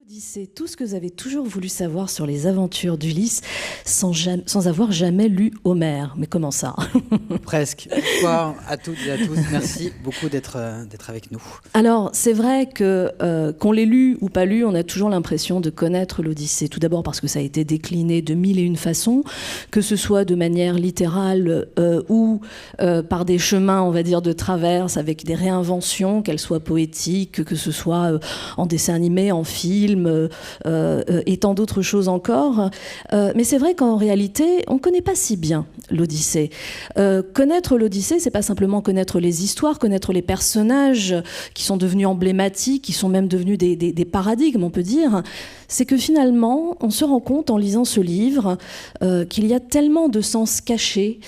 L'Odyssée, tout ce que vous avez toujours voulu savoir sur les aventures d'Ulysse sans avoir jamais lu Homère. Mais comment ça? Presque. Bonsoir à toutes et à tous. Merci beaucoup d'être avec nous. Alors, c'est vrai que qu'on l'ait lu ou pas lu, on a toujours l'impression de connaître l'Odyssée. Tout d'abord parce que ça a été décliné de mille et une façons, que ce soit de manière littérale ou par des chemins, on va dire, de traverse, avec des réinventions, qu'elles soient poétiques, que ce soit en dessin animé, en film, et tant d'autres choses encore. Mais c'est vrai qu'en réalité, on ne connaît pas si bien l'Odyssée. Connaître l'Odyssée, c'est pas simplement connaître les histoires, connaître les personnages qui sont devenus emblématiques, qui sont même devenus des paradigmes, on peut dire. C'est que finalement, on se rend compte en lisant ce livre qu'il y a tellement de sens cachés,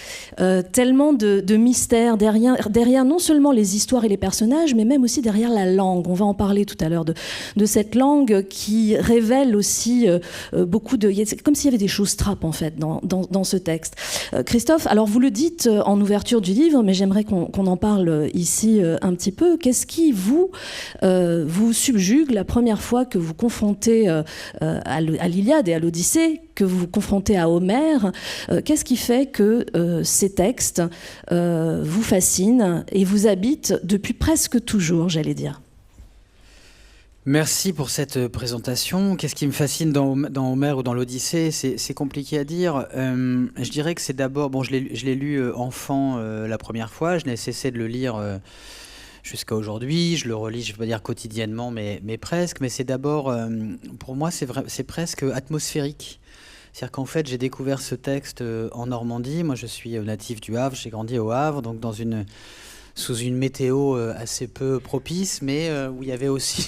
tellement de mystères derrière non seulement les histoires et les personnages, mais même aussi derrière la langue. On va en parler tout à l'heure de cette langue qui révèle aussi beaucoup de... C'est comme s'il y avait des choses trappes, en fait, dans ce texte. Christophe, alors vous le dites en ouverture du livre, mais j'aimerais qu'on en parle ici un petit peu. Qu'est-ce qui vous subjugue la première fois que vous confrontez à l'Iliade et à l'Odyssée, que vous vous confrontez à Homère? Qu'est-ce qui fait que ces textes vous fascinent et vous habitent depuis presque toujours, j'allais dire? Merci pour cette présentation. Qu'est-ce qui me fascine dans Homère ou dans l'Odyssée? C'est compliqué à dire. Je dirais que c'est d'abord... Bon, je l'ai lu enfant la première fois. Je n'ai cessé de le lire jusqu'à aujourd'hui. Je le relis, je ne vais pas dire quotidiennement, mais presque. Mais c'est d'abord... pour moi, c'est presque atmosphérique. C'est-à-dire qu'en fait, j'ai découvert ce texte en Normandie. Moi, je suis natif du Havre. J'ai grandi au Havre, donc sous une météo assez peu propice, mais où il y avait aussi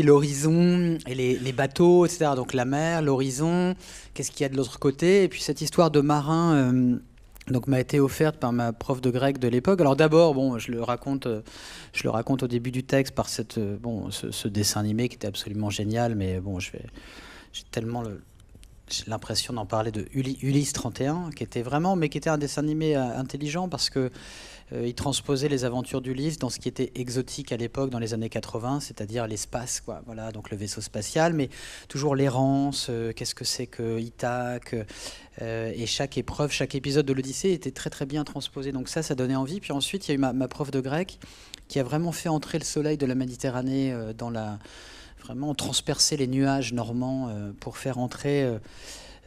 l'horizon et les bateaux, etc. Donc la mer, l'horizon, qu'est-ce qu'il y a de l'autre côté? Et puis cette histoire de marin donc m'a été offerte par ma prof de grec de l'époque. Alors d'abord, bon, je le raconte au début du texte par ce dessin animé qui était absolument génial, mais bon, j'ai l'impression d'en parler de Ulysse 31, qui était un dessin animé intelligent parce que il transposait les aventures d'Ulysse dans ce qui était exotique à l'époque, dans les années 80, c'est-à-dire l'espace, quoi. Voilà, donc le vaisseau spatial, mais toujours l'errance, qu'est-ce que c'est que Ithaque, et chaque épreuve, chaque épisode de l'Odyssée était très très bien transposé. Donc ça donnait envie. Puis ensuite, il y a eu ma prof de grec qui a vraiment fait entrer le soleil de la Méditerranée vraiment transpercer les nuages normands pour faire entrer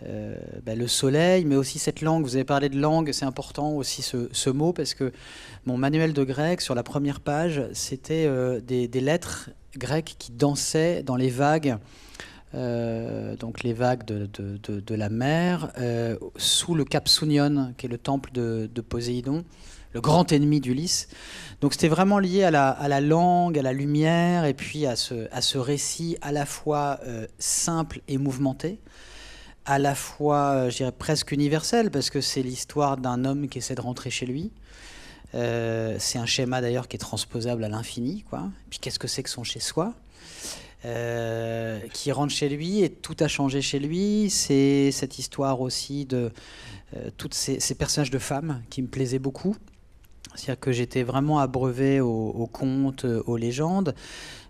le soleil, mais aussi cette langue. Vous avez parlé de langue, c'est important aussi ce mot, parce que mon manuel de grec, sur la première page, c'était des lettres grecques qui dansaient dans les vagues, donc les vagues de la mer, sous le cap Sounion, qui est le temple de Poséidon, le grand ennemi d'Ulysse. Donc c'était vraiment lié à la langue, à la lumière, et puis à ce récit à la fois simple et mouvementé, à la fois, je dirais, presque universel, parce que c'est l'histoire d'un homme qui essaie de rentrer chez lui. C'est un schéma d'ailleurs qui est transposable à l'infini, quoi. Puis qu'est-ce que c'est que son chez-soi, qui rentre chez lui et tout a changé chez lui. C'est cette histoire aussi de toutes ces personnages de femmes qui me plaisaient beaucoup. C'est-à-dire que j'étais vraiment abreuvé aux contes, aux légendes.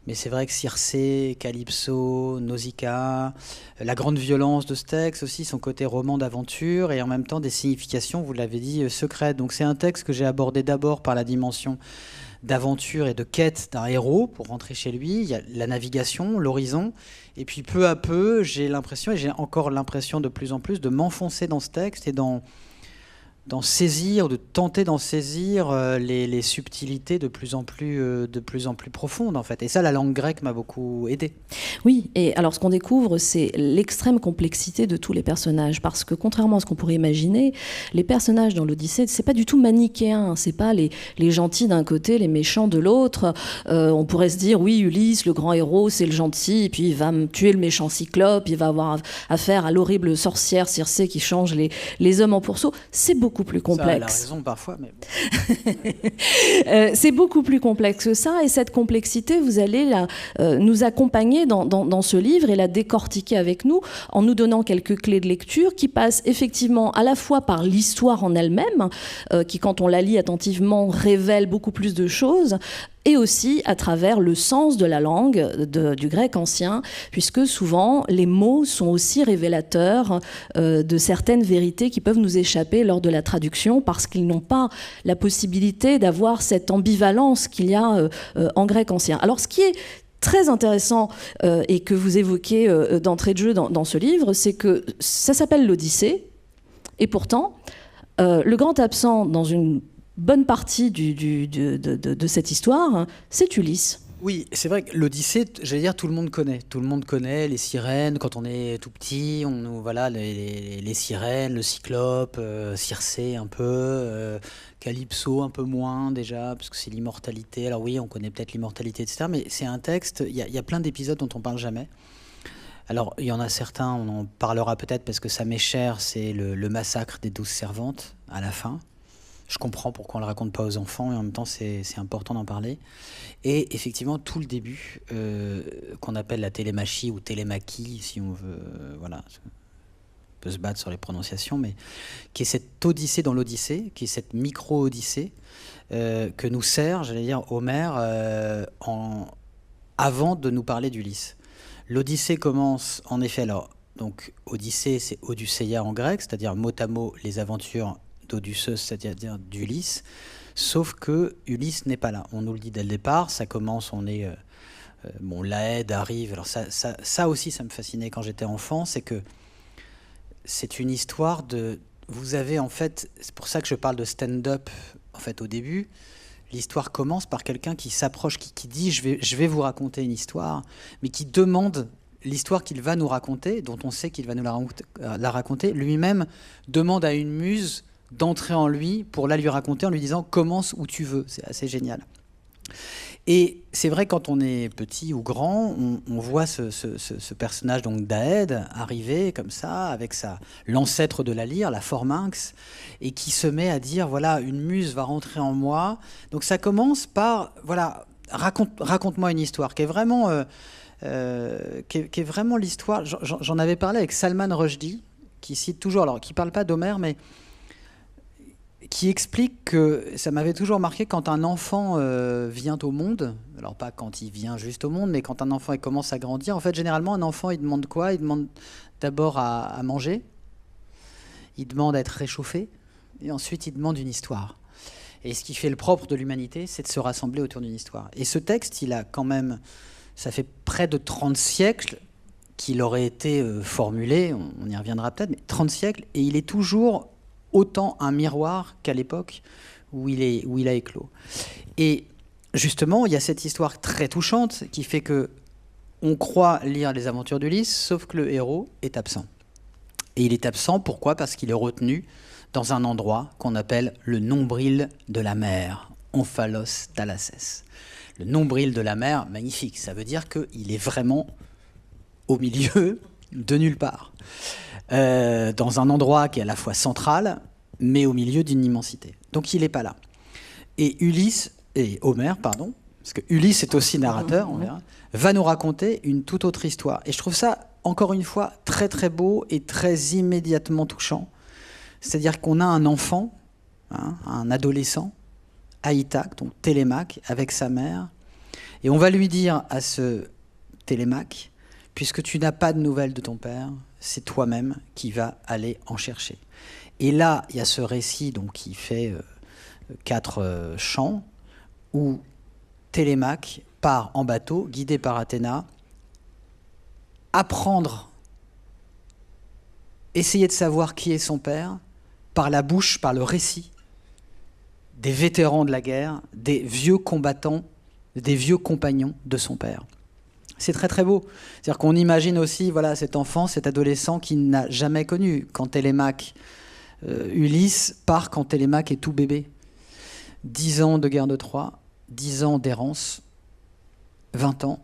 Mais c'est vrai que Circé, Calypso, Nausicaa, la grande violence de ce texte aussi, son côté roman d'aventure, et en même temps des significations, vous l'avez dit, secrètes. Donc c'est un texte que j'ai abordé d'abord par la dimension d'aventure et de quête d'un héros pour rentrer chez lui. Il y a la navigation, l'horizon, et puis peu à peu, j'ai l'impression, et j'ai encore l'impression de plus en plus, de m'enfoncer dans ce texte et de tenter d'en saisir les subtilités de plus en plus profondes, en fait. Et ça, la langue grecque m'a beaucoup aidé. Oui, et alors ce qu'on découvre, c'est l'extrême complexité de tous les personnages, parce que contrairement à ce qu'on pourrait imaginer, les personnages dans l'Odyssée, c'est pas du tout manichéen, c'est pas les gentils d'un côté, les méchants de l'autre. On pourrait se dire, oui, Ulysse, le grand héros, c'est le gentil, et puis il va tuer le méchant Cyclope, il va avoir affaire à l'horrible sorcière Circé qui change les hommes en pourceaux. C'est beaucoup plus complexe. Ça, elle a raison parfois, mais c'est beaucoup plus complexe que ça, et cette complexité, vous allez nous accompagner dans ce livre et la décortiquer avec nous en nous donnant quelques clés de lecture qui passent effectivement à la fois par l'histoire en elle-même, qui quand on la lit attentivement révèle beaucoup plus de choses, et aussi à travers le sens de la langue du grec ancien, puisque souvent les mots sont aussi révélateurs de certaines vérités qui peuvent nous échapper lors de la traduction, parce qu'ils n'ont pas la possibilité d'avoir cette ambivalence qu'il y a en grec ancien. Alors ce qui est très intéressant et que vous évoquez d'entrée de jeu dans ce livre, c'est que ça s'appelle l'Odyssée, et pourtant le grand absent dans une bonne partie de cette histoire, c'est Ulysse. Oui, c'est vrai que l'Odyssée, j'allais dire, tout le monde connaît. Tout le monde connaît les sirènes. Quand on est tout petit, voilà, les sirènes, le cyclope, Circé un peu, Calypso un peu moins déjà, parce que c'est l'immortalité. Alors oui, on connaît peut-être l'immortalité, etc. Mais c'est un texte, il y a plein d'épisodes dont on parle jamais. Alors, il y en a certains, on en parlera peut-être parce que ça m'est cher, c'est le massacre des 12 servantes à la fin. Je comprends pourquoi on ne le raconte pas aux enfants, et en même temps, c'est important d'en parler. Et effectivement, tout le début, qu'on appelle la télémachie ou télémaquie, si on veut, voilà, on peut se battre sur les prononciations, mais qui est cette odyssée dans l'Odyssée, qui est cette micro-odyssée, que nous sert, j'allais dire, Homère, avant de nous parler d'Ulysse. L'Odyssée commence, en effet, alors, donc, Odyssée, c'est Odysseia en grec, c'est-à-dire mot à mot les aventures d'Odysseus, c'est-à-dire d'Ulysse, sauf que Ulysse n'est pas là. On nous le dit dès le départ, ça commence, on est... bon, l'Aède arrive, alors ça aussi, ça me fascinait quand j'étais enfant, c'est que c'est une histoire de... Vous avez en fait, c'est pour ça que je parle de stand-up, en fait, au début, l'histoire commence par quelqu'un qui s'approche, qui dit je vais vous raconter une histoire, mais qui demande l'histoire qu'il va nous raconter, dont on sait qu'il va nous la raconter, lui-même demande à une muse d'entrer en lui pour la lui raconter en lui disant « commence où tu veux ». C'est assez génial. Et c'est vrai, quand on est petit ou grand, on voit ce personnage donc d'Aède arriver comme ça, avec l'ancêtre de la lyre, la Forminx, et qui se met à dire, voilà, une muse va rentrer en moi. Donc ça commence par, voilà, raconte-moi une histoire, qui est vraiment, qui est vraiment l'histoire. J'en avais parlé avec Salman Rushdie, qui cite toujours, alors qui ne parle pas d'Homère, mais qui explique que ça m'avait toujours marqué quand un enfant vient au monde, alors pas quand il vient juste au monde, mais quand un enfant commence à grandir, en fait, généralement, un enfant, il demande quoi? Il demande d'abord à manger, il demande à être réchauffé, et ensuite, il demande une histoire. Et ce qui fait le propre de l'humanité, c'est de se rassembler autour d'une histoire. Et ce texte, il a quand même, ça fait près de 30 siècles qu'il aurait été formulé, on y reviendra peut-être, mais 30 siècles, et il est toujours autant un miroir qu'à l'époque où il a éclos. Et justement, il y a cette histoire très touchante qui fait que on croit lire les aventures d'Ulysse, sauf que le héros est absent. Et il est absent, pourquoi? Parce qu'il est retenu dans un endroit qu'on appelle le nombril de la mer, Omphalos Thalasses. Le nombril de la mer, magnifique, ça veut dire qu'il est vraiment au milieu de nulle part. Dans un endroit qui est à la fois central, mais au milieu d'une immensité. Donc il n'est pas là. Et Homère, pardon, parce que Ulysse est aussi narrateur, on verra, va nous raconter une toute autre histoire. Et je trouve ça, encore une fois, très très beau et très immédiatement touchant. C'est-à-dire qu'on a un enfant, un adolescent, à Ithaque, donc Télémaque, avec sa mère, et on va lui dire à ce Télémaque, puisque tu n'as pas de nouvelles de ton père, c'est toi-même qui vas aller en chercher. Et là, il y a ce récit donc, qui fait 4 chants, où Télémaque part en bateau, guidé par Athéna, apprendre, essayer de savoir qui est son père, par la bouche, par le récit des vétérans de la guerre, des vieux combattants, des vieux compagnons de son père. C'est très très beau. C'est-à-dire qu'on imagine aussi voilà, cet enfant, cet adolescent qui n'a jamais connu. Quand Télémaque, Ulysse part quand Télémaque est tout bébé. 10 ans de guerre de Troie, 10 ans d'errance, 20 ans,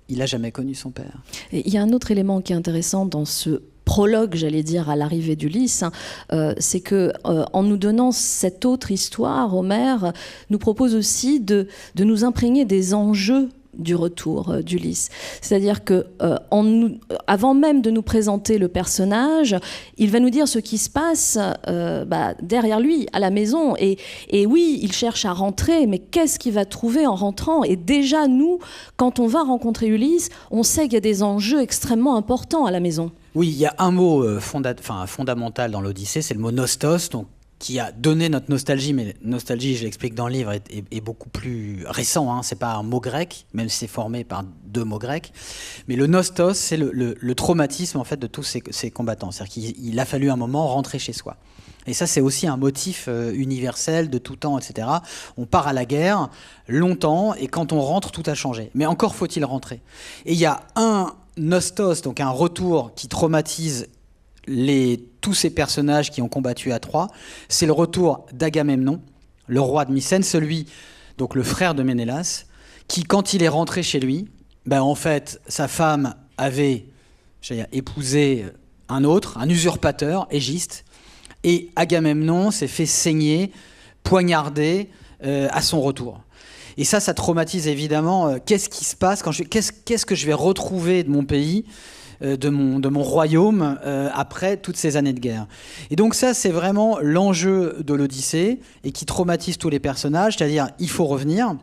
il n'a jamais connu son père. Et il y a un autre élément qui est intéressant dans ce prologue, j'allais dire, à l'arrivée d'Ulysse, c'est que en nous donnant cette autre histoire, Homère nous propose aussi de nous imprégner des enjeux du retour d'Ulysse. C'est-à-dire que avant même de nous présenter le personnage, il va nous dire ce qui se passe derrière lui, à la maison. Et oui, il cherche à rentrer, mais qu'est-ce qu'il va trouver en rentrant? Et déjà, nous, quand on va rencontrer Ulysse, on sait qu'il y a des enjeux extrêmement importants à la maison. Oui, il y a un mot fondamental dans l'Odyssée, c'est le mot nostos, donc, qui a donné notre nostalgie, mais nostalgie, je l'explique dans le livre, est beaucoup plus récent, hein. C'est pas un mot grec, même si c'est formé par 2 mots grecs, mais le nostos, c'est le traumatisme en fait de tous ces combattants, c'est-à-dire qu'il a fallu un moment rentrer chez soi. Et ça, c'est aussi un motif universel de tout temps, etc. On part à la guerre longtemps, et quand on rentre, tout a changé. Mais encore faut-il rentrer. Et il y a un nostos, donc un retour qui traumatise tous ces personnages qui ont combattu à Troie, c'est le retour d'Agamemnon, le roi de Mycène, donc le frère de Ménélas, qui, quand il est rentré chez lui, en fait, sa femme avait épousé un autre, un usurpateur, Égiste, et Agamemnon s'est fait saigner, poignarder à son retour. Et ça traumatise évidemment. Qu'est-ce qui se passe qu'est-ce que je vais retrouver de mon pays, de mon royaume après toutes ces années de guerre. Et donc ça, c'est vraiment l'enjeu de l'Odyssée et qui traumatise tous les personnages, c'est-à-dire il faut revenir.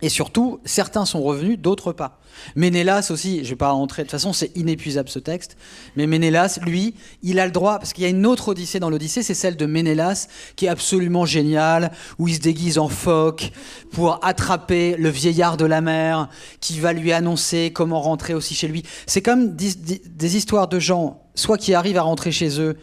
Et surtout, certains sont revenus, d'autres pas. Ménélas aussi, je ne vais pas rentrer, de toute façon c'est inépuisable ce texte, mais Ménélas, lui, il a le droit, parce qu'il y a une autre Odyssée dans l'Odyssée, c'est celle de Ménélas, qui est absolument géniale, où il se déguise en phoque pour attraper le vieillard de la mer, qui va lui annoncer comment rentrer aussi chez lui. C'est comme des histoires de gens, soit qui arrivent à rentrer chez eux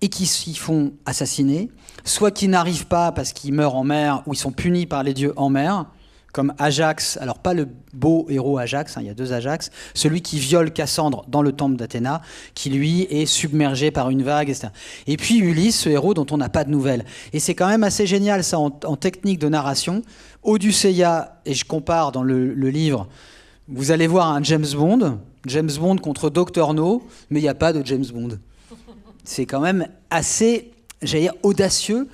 et qui s'y font assassiner, soit qui n'arrivent pas parce qu'ils meurent en mer, ou ils sont punis par les dieux en mer, comme Ajax, alors pas le beau héros Ajax, il y a 2 Ajax, celui qui viole Cassandre dans le temple d'Athéna, qui lui est submergé par une vague, etc. Et puis Ulysse, ce héros dont on n'a pas de nouvelles. Et c'est quand même assez génial ça en technique de narration. Odysseia, et je compare dans le livre, vous allez voir un James Bond contre Dr No, mais il n'y a pas de James Bond. C'est quand même assez, audacieux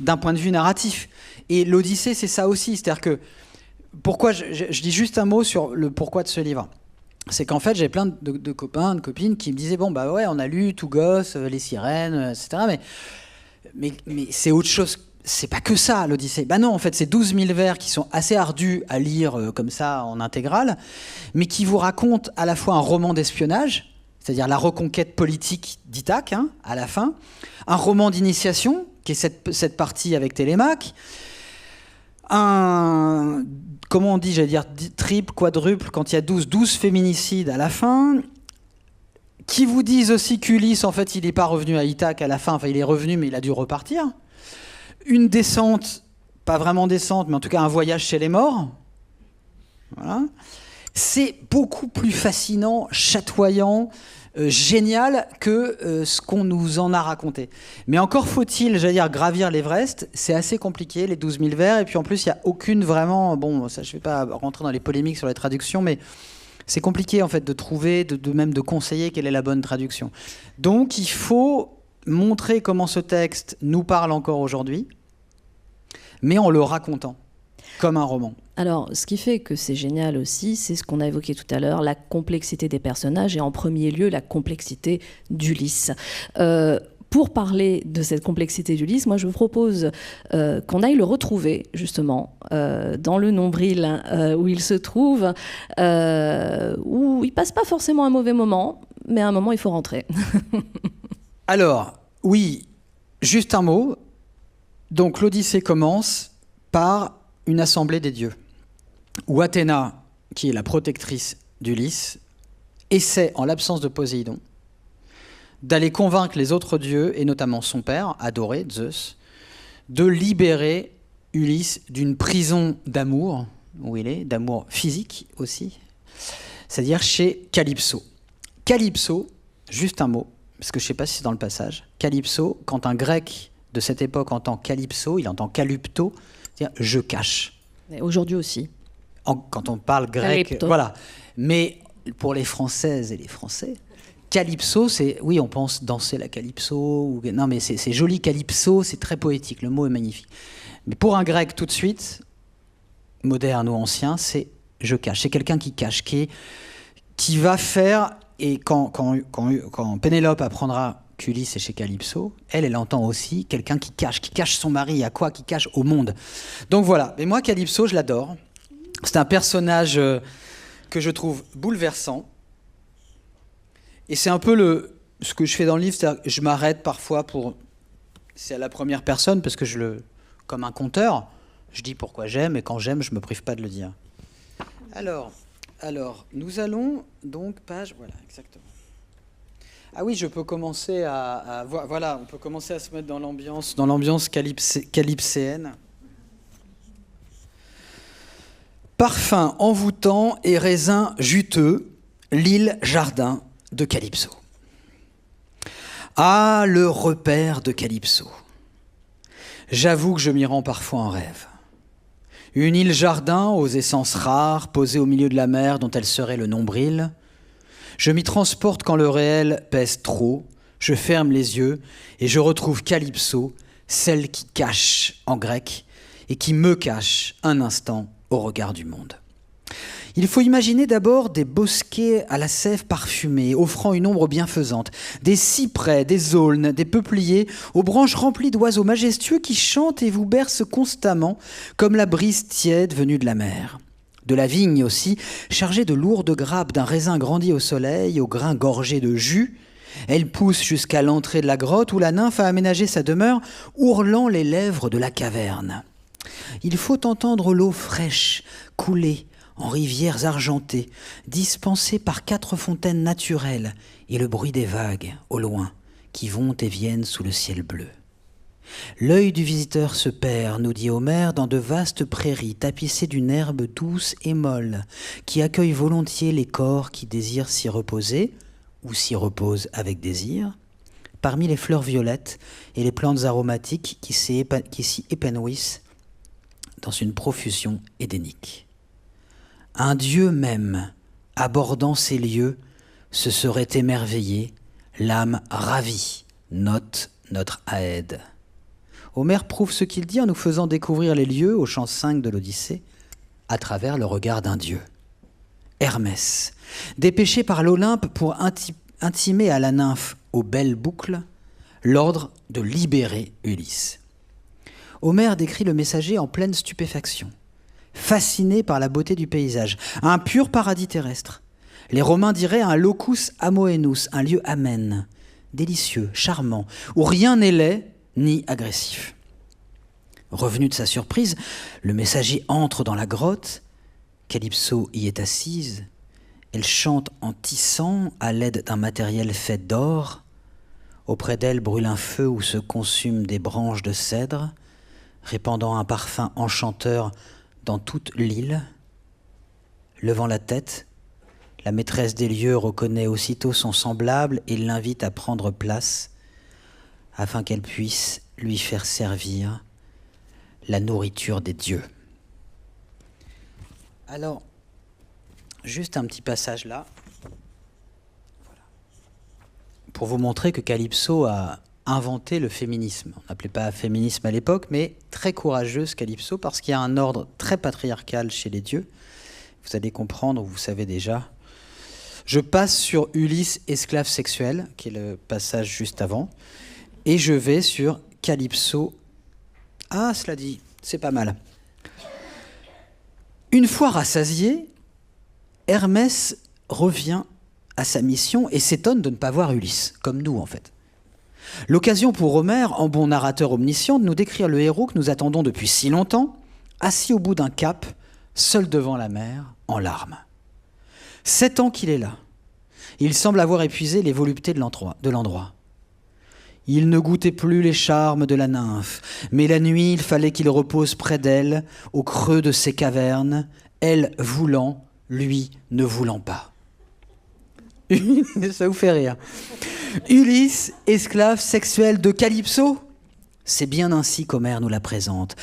d'un point de vue narratif. Et l'Odyssée, c'est ça aussi, c'est-à-dire que pourquoi je dis juste un mot sur le pourquoi de ce livre. C'est qu'en fait, j'ai plein de copains, de copines qui me disaient bon, ouais, on a lu Tout gosse, Les Sirènes, etc. Mais c'est autre chose. C'est pas que ça, l'Odyssée. Non, en fait, c'est 12 000 vers qui sont assez ardus à lire comme ça en intégrale, mais qui vous racontent à la fois un roman d'espionnage, c'est-à-dire la reconquête politique d'Ithaque, à la fin, un roman d'initiation, qui est cette partie avec Télémaque, comment on dit, triple, quadruple, quand il y a 12 féminicides à la fin, qui vous disent aussi qu'Ulysse, en fait, il n'est pas revenu à Ithaque à la fin, il est revenu, mais il a dû repartir. Une descente, pas vraiment descente, mais en tout cas un voyage chez les morts. Voilà. C'est beaucoup plus fascinant, chatoyant, génial que ce qu'on nous en a raconté. Mais encore faut-il, gravir l'Everest. C'est assez compliqué, les 12 000 vers. Et puis en plus, il n'y a aucune vraiment... ça, je ne vais pas rentrer dans les polémiques sur les traductions, mais c'est compliqué en fait de trouver, même de conseiller quelle est la bonne traduction. Donc il faut montrer comment ce texte nous parle encore aujourd'hui, mais en le racontant, comme un roman. Alors, ce qui fait que c'est génial aussi, c'est ce qu'on a évoqué tout à l'heure, la complexité des personnages et en premier lieu la complexité d'Ulysse. Pour parler de cette complexité d'Ulysse, moi je vous propose qu'on aille le retrouver justement dans le nombril où il se trouve, où il passe pas forcément un mauvais moment, mais à un moment il faut rentrer. Alors, oui, juste un mot. Donc l'Odyssée commence par une assemblée des dieux, où Athéna, qui est la protectrice d'Ulysse, essaie, en l'absence de Poséidon, d'aller convaincre les autres dieux, et notamment son père, adoré, Zeus, de libérer Ulysse d'une prison d'amour, où il est, d'amour physique aussi, c'est-à-dire chez Calypso. Calypso, juste un mot, parce que je ne sais pas si c'est dans le passage, Calypso, quand un grec de cette époque entend Calypso, il entend Calypto, c'est-à-dire « je cache ». Aujourd'hui aussi. Quand on parle grec, Calypto. Voilà. Mais pour les Françaises et les Français, Calypso, c'est... Oui, on pense danser la Calypso. Non, mais c'est joli, Calypso, c'est très poétique, le mot est magnifique. Mais pour un grec, tout de suite, moderne ou ancien, c'est je cache. C'est quelqu'un qui cache, qui va faire, et quand Pénélope apprendra qu'Ulysse est chez Calypso, elle entend aussi quelqu'un qui cache son mari, à quoi? Qui cache au monde. Donc voilà, et moi Calypso, je l'adore. C'est un personnage que je trouve bouleversant, et c'est un peu ce que je fais dans le livre, c'est-à-dire que je m'arrête parfois c'est à la première personne, parce que comme un conteur, je dis pourquoi j'aime, et quand j'aime, je me prive pas de le dire. Alors, nous allons donc page, voilà, exactement. Ah oui, je peux commencer voilà, on peut commencer à se mettre dans l'ambiance calypséenne. Parfum envoûtant et raisin juteux, l'île jardin de Calypso. Ah, le repère de Calypso. J'avoue que je m'y rends parfois en rêve. Une île jardin aux essences rares, posée au milieu de la mer dont elle serait le nombril. Je m'y transporte quand le réel pèse trop, je ferme les yeux et je retrouve Calypso, celle qui cache en grec et qui me cache un instant au regard du monde. Il faut imaginer d'abord des bosquets à la sève parfumée, offrant une ombre bienfaisante, des cyprès, des aulnes, des peupliers, aux branches remplies d'oiseaux majestueux qui chantent et vous bercent constamment, comme la brise tiède venue de la mer. De la vigne aussi, chargée de lourdes grappes d'un raisin grandi au soleil, aux grains gorgés de jus. Elle pousse jusqu'à l'entrée de la grotte où la nymphe a aménagé sa demeure, ourlant les lèvres de la caverne. Il faut entendre l'eau fraîche couler en rivières argentées, dispensées par 4 fontaines naturelles, et le bruit des vagues, au loin, qui vont et viennent sous le ciel bleu. L'œil du visiteur se perd, nous dit Homère, dans de vastes prairies tapissées d'une herbe douce et molle, qui accueille volontiers les corps qui désirent s'y reposer, ou s'y reposent avec désir, parmi les fleurs violettes et les plantes aromatiques qui s'y épanouissent dans une profusion édénique. Un dieu même, abordant ces lieux, se serait émerveillé, l'âme ravie, note notre Aède. Homère prouve ce qu'il dit en nous faisant découvrir les lieux au chant 5 de l'Odyssée, à travers le regard d'un dieu. Hermès, dépêché par l'Olympe pour intimer à la nymphe aux belles boucles l'ordre de libérer Ulysse. Homère décrit le messager en pleine stupéfaction, fasciné par la beauté du paysage, un pur paradis terrestre. Les Romains diraient un locus amoenus, un lieu amène, délicieux, charmant, où rien n'est laid ni agressif. Revenu de sa surprise, le messager entre dans la grotte. Calypso y est assise. Elle chante en tissant à l'aide d'un matériel fait d'or. Auprès d'elle brûle un feu où se consument des branches de cèdre, répandant un parfum enchanteur dans toute l'île. Levant la tête, la maîtresse des lieux reconnaît aussitôt son semblable et l'invite à prendre place afin qu'elle puisse lui faire servir la nourriture des dieux. Alors, juste un petit passage là, voilà, pour vous montrer que Calypso a inventé le féminisme. On n'appelait pas féminisme à l'époque, mais très courageuse Calypso, parce qu'il y a un ordre très patriarcal chez les dieux. Vous allez comprendre, vous savez déjà. Je passe sur Ulysse, esclave sexuel, qui est le passage juste avant, et je vais sur Calypso. Ah, cela dit, c'est pas mal. Une fois rassasié, Hermès revient à sa mission et s'étonne de ne pas voir Ulysse, comme nous en fait. L'occasion pour Homère, en bon narrateur omniscient, de nous décrire le héros que nous attendons depuis si longtemps, assis au bout d'un cap, seul devant la mer, en larmes. 7 ans qu'il est là. Il semble avoir épuisé les voluptés de l'endroit. Il ne goûtait plus les charmes de la nymphe, mais la nuit, il fallait qu'il repose près d'elle, au creux de ses cavernes, elle voulant, lui ne voulant pas. Ça vous fait rire. Ulysse, esclave sexuel de Calypso ? C'est bien ainsi qu'Homère nous la présente,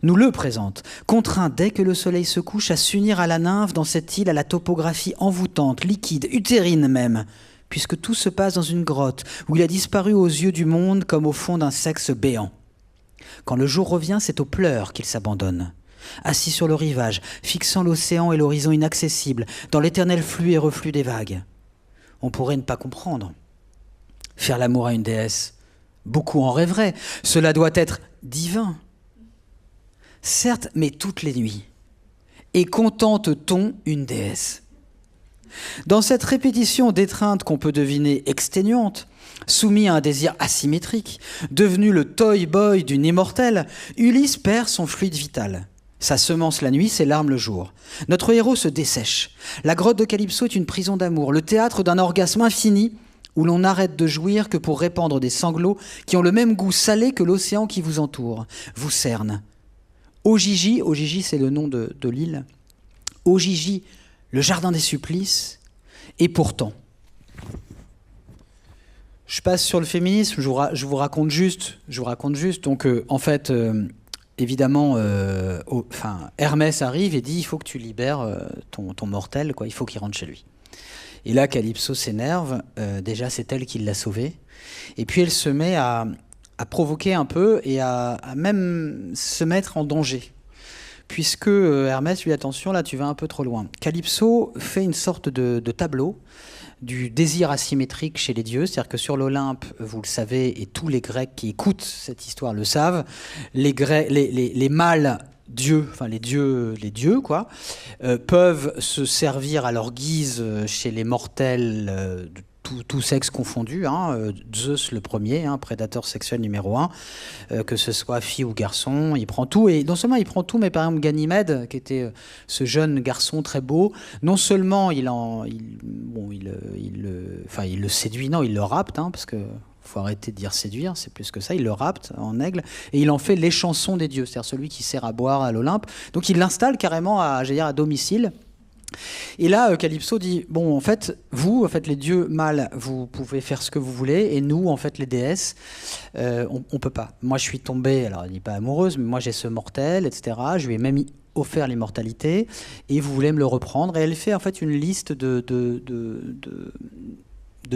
nous le présente, contraint dès que le soleil se couche à s'unir à la nymphe dans cette île à la topographie envoûtante, liquide, utérine même, puisque tout se passe dans une grotte où il a disparu aux yeux du monde comme au fond d'un sexe béant. Quand le jour revient, c'est aux pleurs qu'il s'abandonne. assis sur le rivage, fixant l'océan et l'horizon inaccessible, dans l'éternel flux et reflux des vagues. On pourrait ne pas comprendre. Faire l'amour à une déesse, beaucoup en rêveraient. Cela doit être divin. Certes, mais toutes les nuits. Et contente-t-on une déesse ? Dans cette répétition d'étreintes qu'on peut deviner exténuante, soumis à un désir asymétrique, devenu le toy-boy d'une immortelle, Ulysse perd son fluide vital. Sa semence la nuit, ses larmes le jour. Notre héros se dessèche. La grotte de Calypso est une prison d'amour, le théâtre d'un orgasme infini où l'on n'arrête de jouir que pour répandre des sanglots qui ont le même goût salé que l'océan qui vous entoure, vous cerne. Ojiji c'est le nom de l'île, Ojiji, le jardin des supplices, et pourtant. Je passe sur le féminisme, je vous raconte juste. Donc, en fait, évidemment, Hermès arrive et dit « il faut que tu libères ton mortel, quoi. Il faut qu'il rentre chez lui ». Et là, Calypso s'énerve. Déjà, c'est elle qui l'a sauvé. Et puis, elle se met à provoquer un peu et à même se mettre en danger. Puisque Hermès lui dit « attention, là, tu vas un peu trop loin ». Calypso fait une sorte de tableau du désir asymétrique chez les dieux, c'est-à-dire que sur l'Olympe, vous le savez, et tous les Grecs qui écoutent cette histoire le savent, les mâles dieux, enfin les dieux quoi, peuvent se servir à leur guise chez les mortels tout sexe confondu, Zeus le premier, prédateur sexuel numéro 1, que ce soit fille ou garçon, il prend tout, et non seulement il prend tout, mais par exemple Ganymède, qui était ce jeune garçon très beau, non seulement il le séduit, non, il le rapte, parce que faut arrêter de dire séduire, c'est plus que ça, il le rapte en aigle, et il en fait l'échanson des dieux, c'est-à-dire celui qui sert à boire à l'Olympe, donc il l'installe carrément à domicile. Et là, Calypso dit, bon, en fait, vous, les dieux mâles, vous pouvez faire ce que vous voulez, et nous, en fait, les déesses, on peut pas. Moi, je suis tombée, alors elle n'est pas amoureuse, mais moi, j'ai ce mortel, etc. Je lui ai même offert l'immortalité, et vous voulez me le reprendre. Et elle fait, en fait, une liste de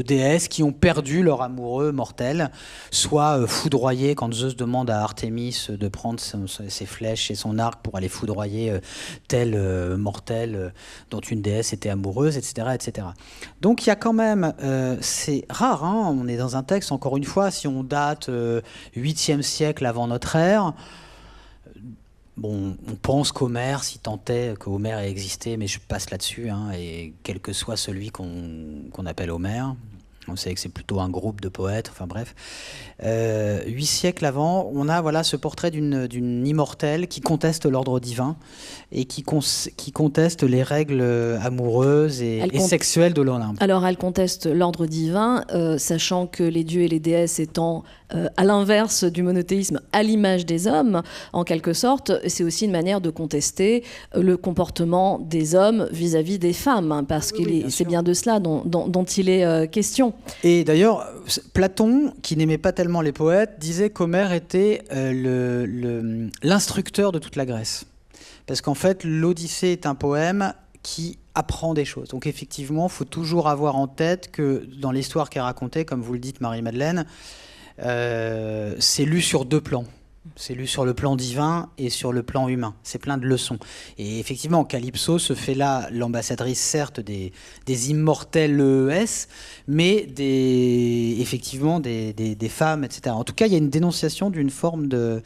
déesses qui ont perdu leur amoureux mortel, soit foudroyées quand Zeus demande à Artémis de prendre ses flèches et son arc pour aller foudroyer tel mortel dont une déesse était amoureuse, etc. etc. Donc il y a quand même, c'est rare, on est dans un texte, encore une fois, si on date 8e siècle avant notre ère, bon, on pense qu'Homère, si tant est qu'Homère ait existé, mais je passe là-dessus, et quel que soit celui qu'on appelle Homère, on sait que c'est plutôt un groupe de poètes, enfin bref. 8 siècles avant, on a ce portrait d'une immortelle qui conteste l'ordre divin et qui conteste les règles amoureuses et sexuelles de l'Olympe. Alors elle conteste l'ordre divin, sachant que les dieux et les déesses étant à l'inverse du monothéisme, à l'image des hommes, en quelque sorte, c'est aussi une manière de contester le comportement des hommes vis-à-vis des femmes, parce que c'est bien de cela dont il est question. Et d'ailleurs, Platon, qui n'aimait pas tellement les poètes, disait qu'Homère était l'instructeur de toute la Grèce. Parce qu'en fait, l'Odyssée est un poème qui apprend des choses. Donc effectivement, il faut toujours avoir en tête que dans l'histoire qui est racontée, comme vous le dites, Marie-Madeleine, c'est lu sur 2 plans. C'est lu sur le plan divin et sur le plan humain. C'est plein de leçons. Et effectivement, Calypso se fait là l'ambassadrice, certes, des immortels ES, mais effectivement des femmes, etc. En tout cas, il y a une dénonciation d'une forme de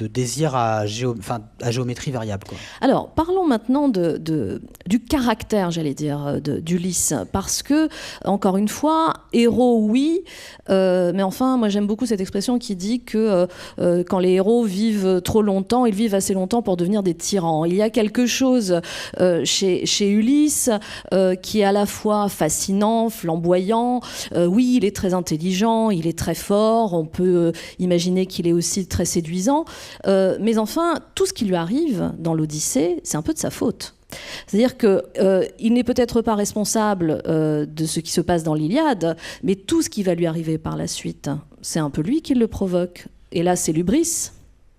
désir à géométrie variable, quoi. Alors, parlons maintenant du caractère, j'allais dire, d'Ulysse, parce que, encore une fois, héros, oui, mais enfin, moi j'aime beaucoup cette expression qui dit que quand les héros vivent trop longtemps, ils vivent assez longtemps pour devenir des tyrans. Il y a quelque chose chez Ulysse qui est à la fois fascinant, flamboyant. Oui, il est très intelligent, il est très fort, on peut imaginer qu'il est aussi très séduisant, mais enfin, tout ce qui lui arrive dans l'Odyssée, c'est un peu de sa faute. C'est-à-dire qu'il n'est peut-être pas responsable de ce qui se passe dans l'Iliade, mais tout ce qui va lui arriver par la suite, c'est un peu lui qui le provoque. Et là, c'est l'hubris.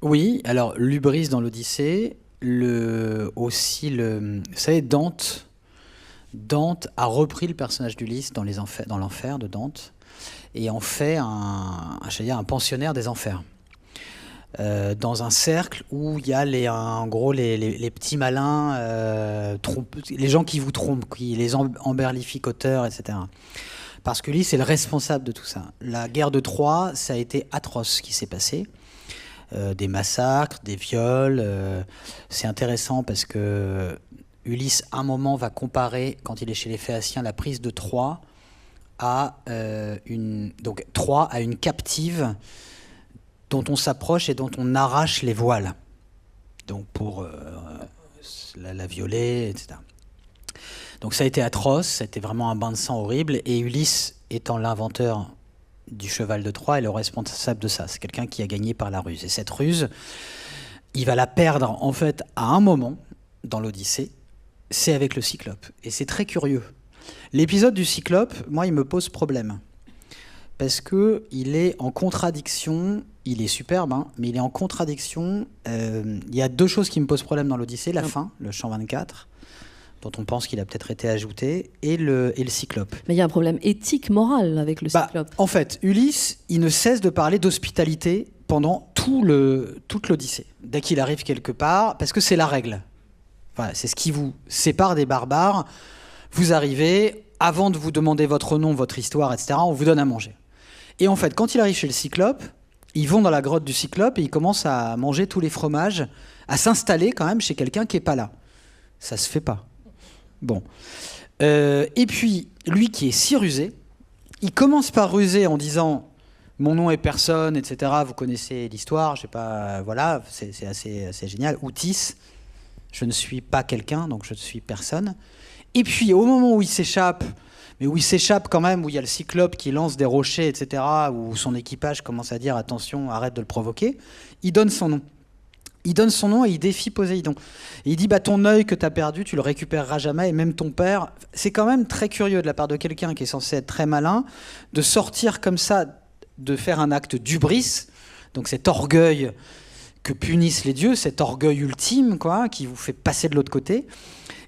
Oui, alors l'hubris dans l'Odyssée, vous savez, Dante a repris le personnage d'Ulysse dans l'enfer de Dante, et en fait un pensionnaire des enfers. dans un cercle où il y a en gros les petits malins, les gens qui vous trompent, les emberlificateurs, etc. Parce qu'Ulysse est le responsable de tout ça. La guerre de Troie, ça a été atroce ce qui s'est passé. Des massacres, des viols. C'est intéressant parce que Ulysse, à un moment, va comparer, quand il est chez les Phéaciens, la prise de Troie à une captive dont on s'approche et dont on arrache les voiles. Donc pour la violer, etc. Donc ça a été atroce, ça a été vraiment un bain de sang horrible. Et Ulysse, étant l'inventeur du cheval de Troie, est le responsable de ça. C'est quelqu'un qui a gagné par la ruse. Et cette ruse, il va la perdre en fait à un moment dans l'Odyssée, c'est avec le Cyclope. Et c'est très curieux. L'épisode du Cyclope, moi, il me pose problème. Parce qu'il est en contradiction, il est superbe, hein, mais il est en contradiction. Il y a deux choses qui me posent problème dans l'Odyssée, la fin, le chant 24, dont on pense qu'il a peut-être été ajouté, et le Cyclope. Mais il y a un problème éthique, moral avec le Cyclope. En fait, Ulysse, il ne cesse de parler d'hospitalité pendant toute l'Odyssée. Dès qu'il arrive quelque part, parce que c'est la règle. Voilà, c'est ce qui vous sépare des barbares. Vous arrivez, avant de vous demander votre nom, votre histoire, etc., on vous donne à manger. Et en fait, quand il arrive chez le Cyclope, ils vont dans la grotte du Cyclope et ils commencent à manger tous les fromages, à s'installer quand même chez quelqu'un qui n'est pas là. Ça se fait pas. Bon. Et puis, lui qui est si rusé, il commence par ruser en disant « Mon nom est personne, etc. Vous connaissez l'histoire, je sais pas, voilà, c'est assez génial. Outis, je ne suis pas quelqu'un, donc je ne suis personne. » Et puis, au moment où il s'échappe, mais où il s'échappe quand même, où il y a le Cyclope qui lance des rochers, etc., où son équipage commence à dire « Attention, arrête de le provoquer », il donne son nom. Il donne son nom et il défie Poséidon. Et il dit ton œil que tu as perdu, tu le récupéreras jamais, et même ton père. C'est quand même très curieux de la part de quelqu'un qui est censé être très malin, de sortir comme ça, de faire un acte d'hubris, donc cet orgueil que punissent les dieux, cet orgueil ultime, quoi, qui vous fait passer de l'autre côté.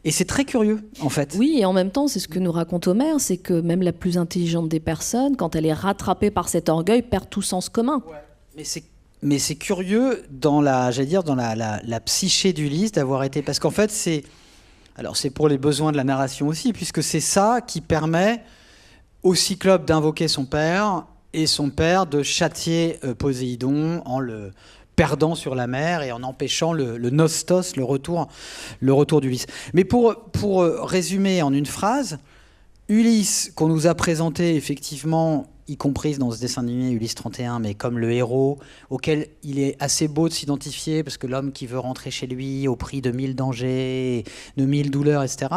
Et c'est très curieux, en fait. Oui, et en même temps, c'est ce que nous raconte Homère, c'est que même la plus intelligente des personnes, quand elle est rattrapée par cet orgueil, perd tout sens commun. Ouais. Mais c'est curieux dans la psyché d'Ulysse d'avoir été... Parce qu'en fait, c'est pour les besoins de la narration aussi, puisque c'est ça qui permet au Cyclope d'invoquer son père, et son père de châtier Poséidon en le perdant sur la mer et en empêchant le nostos, le retour d'Ulysse. Mais pour résumer en une phrase, Ulysse, qu'on nous a présenté effectivement, y compris dans ce dessin animé Ulysse 31, mais comme le héros auquel il est assez beau de s'identifier, parce que l'homme qui veut rentrer chez lui au prix de 1000 dangers, de 1000 douleurs, etc.,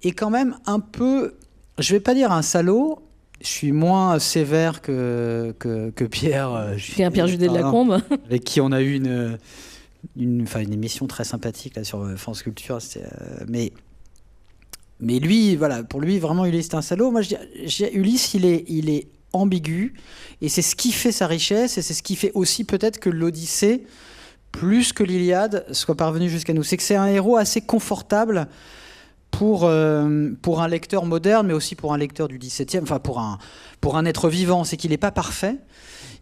est quand même un peu, je ne vais pas dire un salaud, je suis moins sévère que Pierre. Pierre Judet de Lacombe. Avec qui on a eu une émission très sympathique là, sur France Culture. Mais lui, voilà, pour lui, vraiment, Ulysse est un salaud. Moi, je dis, Ulysse, il est ambigu. Et c'est ce qui fait sa richesse. Et c'est ce qui fait aussi peut-être que l'Odyssée, plus que l'Iliade, soit parvenue jusqu'à nous. C'est que c'est un héros assez confortable pour un lecteur moderne, mais aussi pour un lecteur du XVIIe, enfin pour un être vivant. C'est qu'il n'est pas parfait.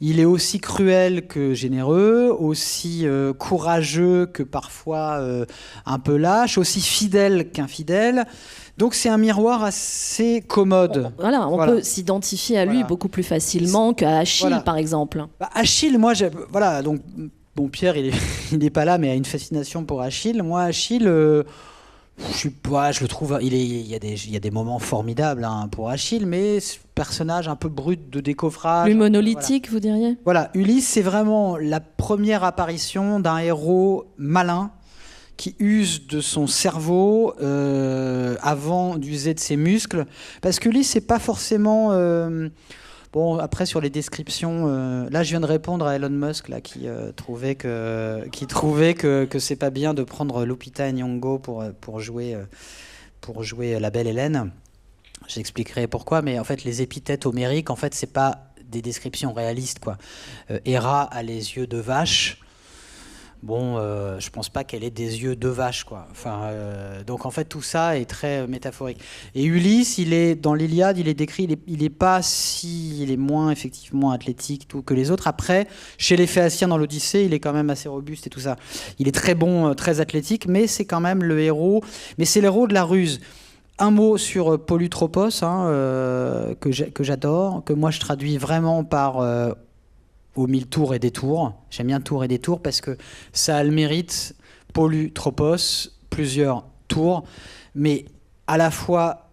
Il est aussi cruel que généreux, aussi courageux que parfois un peu lâche, aussi fidèle qu'infidèle. Donc c'est un miroir assez commode. On peut s'identifier à lui beaucoup plus facilement qu'à Achille, par exemple. Achille, moi, donc bon, Pierre, il n'est pas là, mais a une fascination pour Achille. Moi, Achille... je le trouve, il y a des moments formidables pour Achille, mais ce personnage un peu brut de décoffrage. Plus monolithique, vous diriez ? Voilà, Ulysse, c'est vraiment la première apparition d'un héros malin qui use de son cerveau avant d'user de ses muscles. Parce qu'Ulysse, c'est pas forcément... Bon, après, sur les descriptions, là, je viens de répondre à Elon Musk, là, qui trouvait que c'est pas bien de prendre Lupita Nyong'o pour jouer la belle Hélène. J'expliquerai pourquoi, mais en fait, les épithètes homériques, en fait, c'est pas des descriptions réalistes, quoi. Héra a les yeux de vache. Bon, je pense pas qu'elle ait des yeux de vache, quoi. Enfin, donc en fait tout ça est très métaphorique. Et Ulysse, il est dans l'Iliade, il est décrit, il est moins effectivement athlétique tout que les autres. Après, chez les Phéaciens dans l'Odyssée, il est quand même assez robuste et tout ça. Il est très bon, très athlétique, mais c'est quand même le héros. Mais c'est l'héros de la ruse. Un mot sur Polytropos, que j'adore, que moi je traduis vraiment par aux 1000 tours et détours. J'aime bien tours et détours parce que ça a le mérite, Polytropos, plusieurs tours, mais à la fois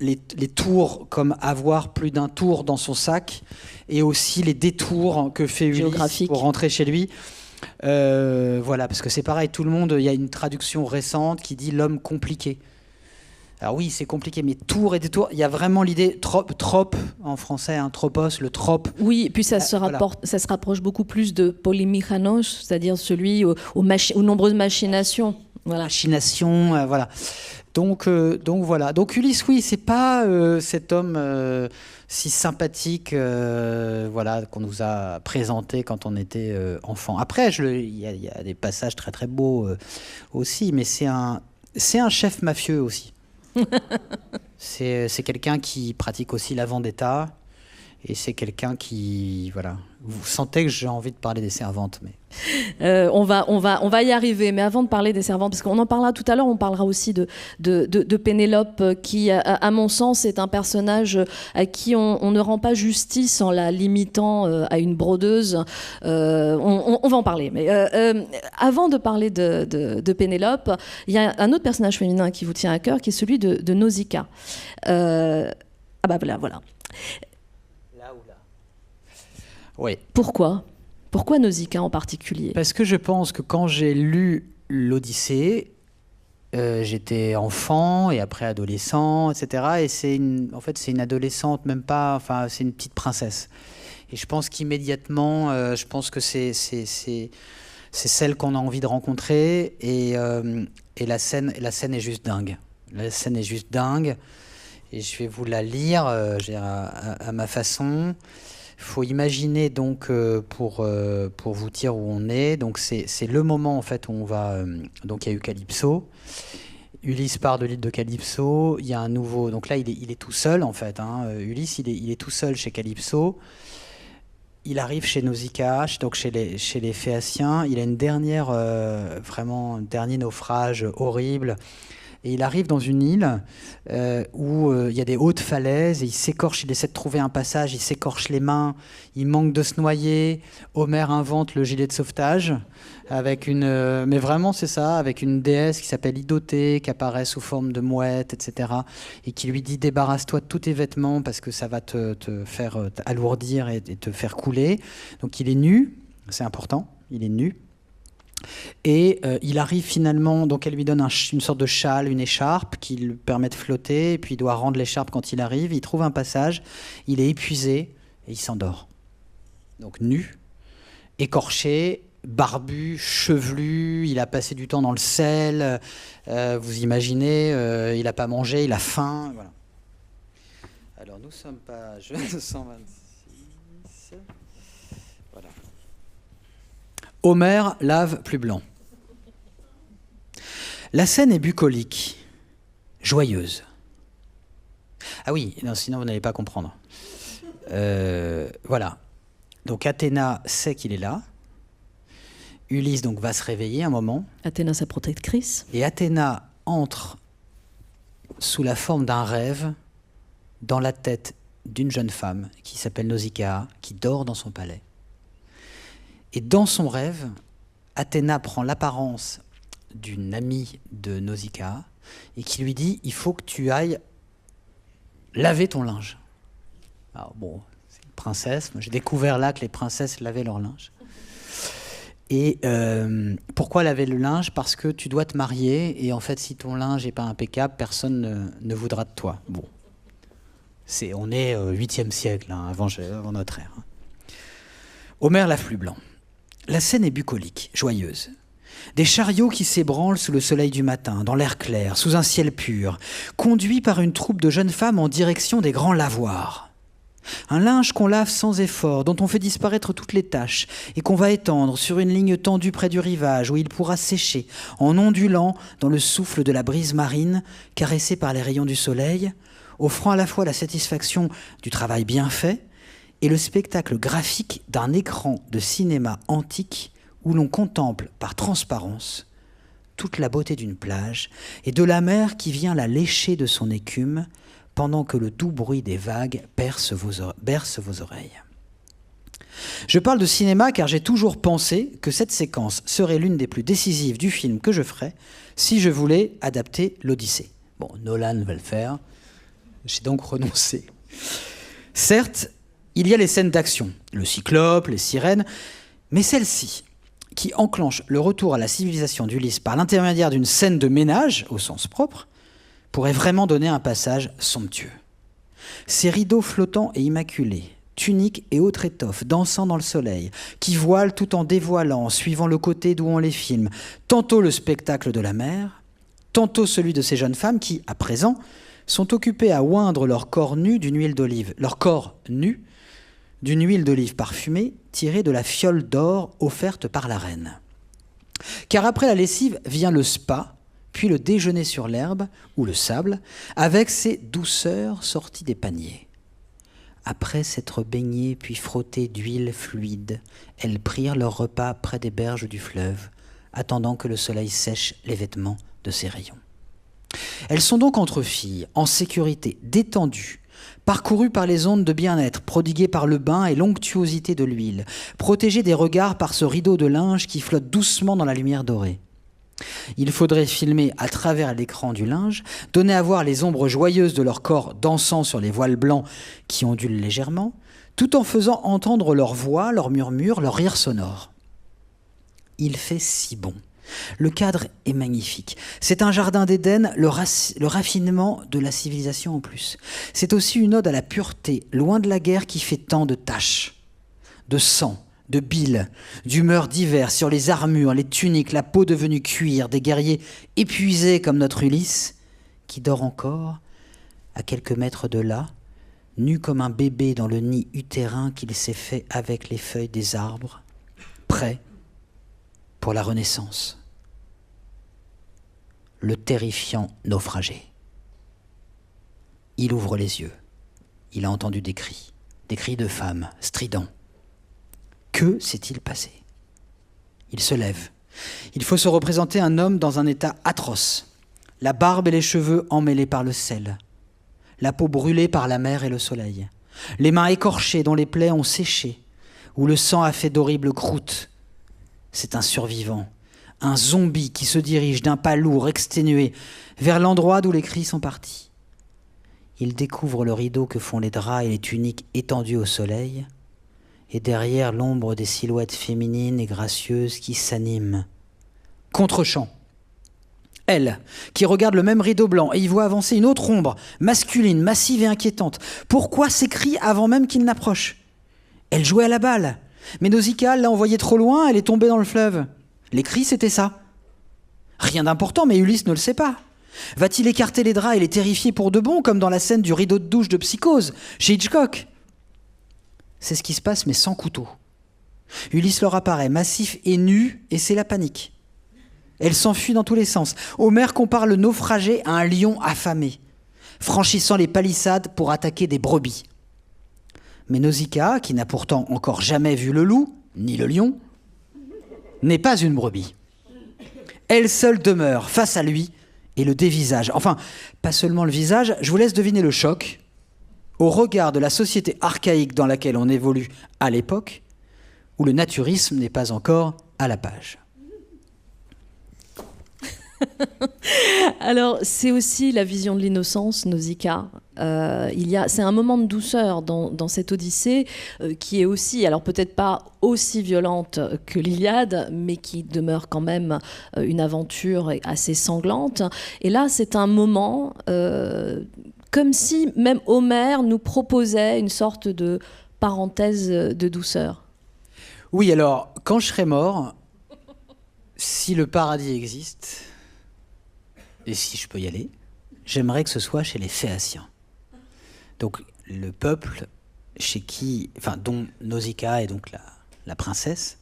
les tours comme avoir plus d'un tour dans son sac et aussi les détours que fait Ulysse pour rentrer chez lui. Voilà, parce que c'est pareil, tout le monde, il y a une traduction récente qui dit l'homme compliqué. Alors oui, c'est compliqué, mais tour et détour, il y a vraiment l'idée trope en français, tropos, le trope. Oui, et puis ça se rapproche beaucoup plus de polymichanos, c'est-à-dire celui aux nombreuses machinations. Voilà. Machinations, voilà. Donc voilà. Donc Ulysse, oui, c'est pas cet homme si sympathique, voilà, qu'on nous a présenté quand on était enfant. Après, il y a des passages très très beaux aussi, mais c'est un chef mafieux aussi. C'est quelqu'un qui pratique aussi la vendetta et c'est quelqu'un qui, voilà, vous sentez que j'ai envie de parler des servantes, mais on va y arriver, mais avant de parler des servantes, parce qu'on en parlera tout à l'heure, on parlera aussi de Pénélope, qui, à mon sens, est un personnage à qui on ne rend pas justice en la limitant à une brodeuse. On va en parler, mais avant de parler de Pénélope, il y a un autre personnage féminin qui vous tient à cœur, qui est celui de Nausicaa. Ah bah voilà. Oui. Pourquoi Nausicaa en particulier? Parce que je pense que quand j'ai lu l'Odyssée, j'étais enfant et après adolescent, etc. Et c'est une adolescente, même pas, enfin c'est une petite princesse. Et je pense qu'immédiatement, je pense que c'est celle qu'on a envie de rencontrer. Et la scène est juste dingue. La scène est juste dingue. Et je vais vous la lire à ma façon. Il faut imaginer donc pour vous dire où on est. Donc c'est le moment en fait où on va. Donc il y a eu Calypso. Ulysse part de l'île de Calypso. Il y a un nouveau. Donc là il est tout seul en fait. Ulysse il est tout seul chez Calypso. Il arrive chez Nausicaa, donc chez les Phéaciens. Il a une dernière vraiment un dernier naufrage horrible. Et il arrive dans une île où il y a des hautes falaises et il s'écorche, il essaie de trouver un passage, il s'écorche les mains, il manque de se noyer. Homère invente le gilet de sauvetage avec mais vraiment c'est ça, avec une déesse qui s'appelle Idothée, qui apparaît sous forme de mouette, etc. Et qui lui dit débarrasse-toi de tous tes vêtements parce que ça va te faire alourdir et te faire couler. Donc il est nu, c'est important, il est nu. Et il arrive finalement, donc elle lui donne une sorte de châle, une écharpe qui lui permet de flotter, et puis il doit rendre l'écharpe quand il arrive, il trouve un passage, il est épuisé et il s'endort. Donc nu, écorché, barbu, chevelu, il a passé du temps dans le sel, vous imaginez, il n'a pas mangé, il a faim, voilà. Alors nous sommes page 226... Voilà. Homère lave plus blanc. La scène est bucolique, joyeuse. Ah oui, non, sinon vous n'allez pas comprendre. Voilà. Donc Athéna sait qu'il est là. Ulysse donc va se réveiller un moment. Athéna, sa protectrice. Et Athéna entre sous la forme d'un rêve dans la tête d'une jeune femme qui s'appelle Nausicaa, qui dort dans son palais. Et dans son rêve, Athéna prend l'apparence d'une amie de Nausicaa et qui lui dit « Il faut que tu ailles laver ton linge. » Alors bon, c'est une princesse. Moi, j'ai découvert là que les princesses lavaient leur linge. Et pourquoi laver le linge? Parce que tu dois te marier et en fait, si ton linge n'est pas impeccable, personne ne voudra de toi. Bon, on est au 8e siècle, avant notre ère. Homère l'afflux blanc. La scène est bucolique, joyeuse. Des chariots qui s'ébranlent sous le soleil du matin, dans l'air clair, sous un ciel pur, conduits par une troupe de jeunes femmes en direction des grands lavoirs. Un linge qu'on lave sans effort, dont on fait disparaître toutes les taches et qu'on va étendre sur une ligne tendue près du rivage où il pourra sécher en ondulant dans le souffle de la brise marine, caressé par les rayons du soleil, offrant à la fois la satisfaction du travail bien fait et le spectacle graphique d'un écran de cinéma antique où l'on contemple par transparence toute la beauté d'une plage et de la mer qui vient la lécher de son écume pendant que le doux bruit des vagues berce vos oreilles. Je parle de cinéma car j'ai toujours pensé que cette séquence serait l'une des plus décisives du film que je ferais si je voulais adapter l'Odyssée. Bon, Nolan va le faire, j'ai donc renoncé. Certes, il y a les scènes d'action, le cyclope, les sirènes, mais celle-ci, qui enclenche le retour à la civilisation d'Ulysse par l'intermédiaire d'une scène de ménage, au sens propre, pourrait vraiment donner un passage somptueux. Ces rideaux flottants et immaculés, tuniques et autres étoffes dansant dans le soleil, qui voilent tout en dévoilant, suivant le côté d'où on les filme, tantôt le spectacle de la mer, tantôt celui de ces jeunes femmes qui, à présent, sont occupées à oindre leur corps nu d'une huile d'olive, parfumée tirée de la fiole d'or offerte par la reine. Car après la lessive vient le spa, puis le déjeuner sur l'herbe ou le sable, avec ses douceurs sorties des paniers. Après s'être baignées puis frottées d'huile fluide, elles prirent leur repas près des berges du fleuve, attendant que le soleil sèche les vêtements de ses rayons. Elles sont donc entre filles, en sécurité, détendues, parcourues par les ondes de bien-être, prodiguées par le bain et l'onctuosité de l'huile, protégées des regards par ce rideau de linge qui flotte doucement dans la lumière dorée. Il faudrait filmer à travers l'écran du linge, donner à voir les ombres joyeuses de leur corps dansant sur les voiles blancs qui ondulent légèrement, tout en faisant entendre leur voix, leurs murmures, leurs rires sonores. Il fait si bon. Le cadre est magnifique. C'est un jardin d'Éden, le raffinement de la civilisation en plus. C'est aussi une ode à la pureté, loin de la guerre qui fait tant de taches, de sang, de bile, d'humeurs diverses sur les armures, les tuniques, la peau devenue cuir, des guerriers épuisés comme notre Ulysse, qui dort encore, à quelques mètres de là, nu comme un bébé dans le nid utérin qu'il s'est fait avec les feuilles des arbres, prêt pour la renaissance. Le terrifiant naufragé. Il ouvre les yeux. Il a entendu des cris de femmes, stridents. Que s'est-il passé ? Il se lève. Il faut se représenter un homme dans un état atroce. La barbe et les cheveux emmêlés par le sel. La peau brûlée par la mer et le soleil. Les mains écorchées dont les plaies ont séché, où le sang a fait d'horribles croûtes. C'est un survivant, un zombie qui se dirige d'un pas lourd, exténué, vers l'endroit d'où les cris sont partis. Il découvre le rideau que font les draps et les tuniques étendus au soleil, et derrière l'ombre des silhouettes féminines et gracieuses qui s'animent. Contre-champ. Elle, qui regarde le même rideau blanc et y voit avancer une autre ombre, masculine, massive et inquiétante. Pourquoi ces cris avant même qu'il n'approche ? Elle jouait à la balle, mais Nausicaa l'a envoyée trop loin, elle est tombée dans le fleuve. Les cris, c'était ça. Rien d'important, mais Ulysse ne le sait pas. Va-t-il écarter les draps et les terrifier pour de bon, comme dans la scène du rideau de douche de Psychose, chez Hitchcock ? C'est ce qui se passe, mais sans couteau. Ulysse leur apparaît, massif et nu, et c'est la panique. Elle s'enfuit dans tous les sens. Homère compare le naufragé à un lion affamé, franchissant les palissades pour attaquer des brebis. Mais Nausicaa, qui n'a pourtant encore jamais vu le loup, ni le lion, n'est pas une brebis. Elle seule demeure face à lui et le dévisage. Enfin, pas seulement le visage, je vous laisse deviner le choc au regard de la société archaïque dans laquelle on évolue à l'époque, où le naturisme n'est pas encore à la page. Alors, c'est aussi la vision de l'innocence, Nausicaa. C'est un moment de douceur dans cette Odyssée qui est aussi, alors peut-être pas aussi violente que l'Iliade, mais qui demeure quand même une aventure assez sanglante. Et là, c'est un moment comme si même Homère nous proposait une sorte de parenthèse de douceur. Oui, alors, quand je serai mort, si le paradis existe, et si je peux y aller, j'aimerais que ce soit chez les Phéaciens. Donc le peuple dont Nausicaa est donc la princesse.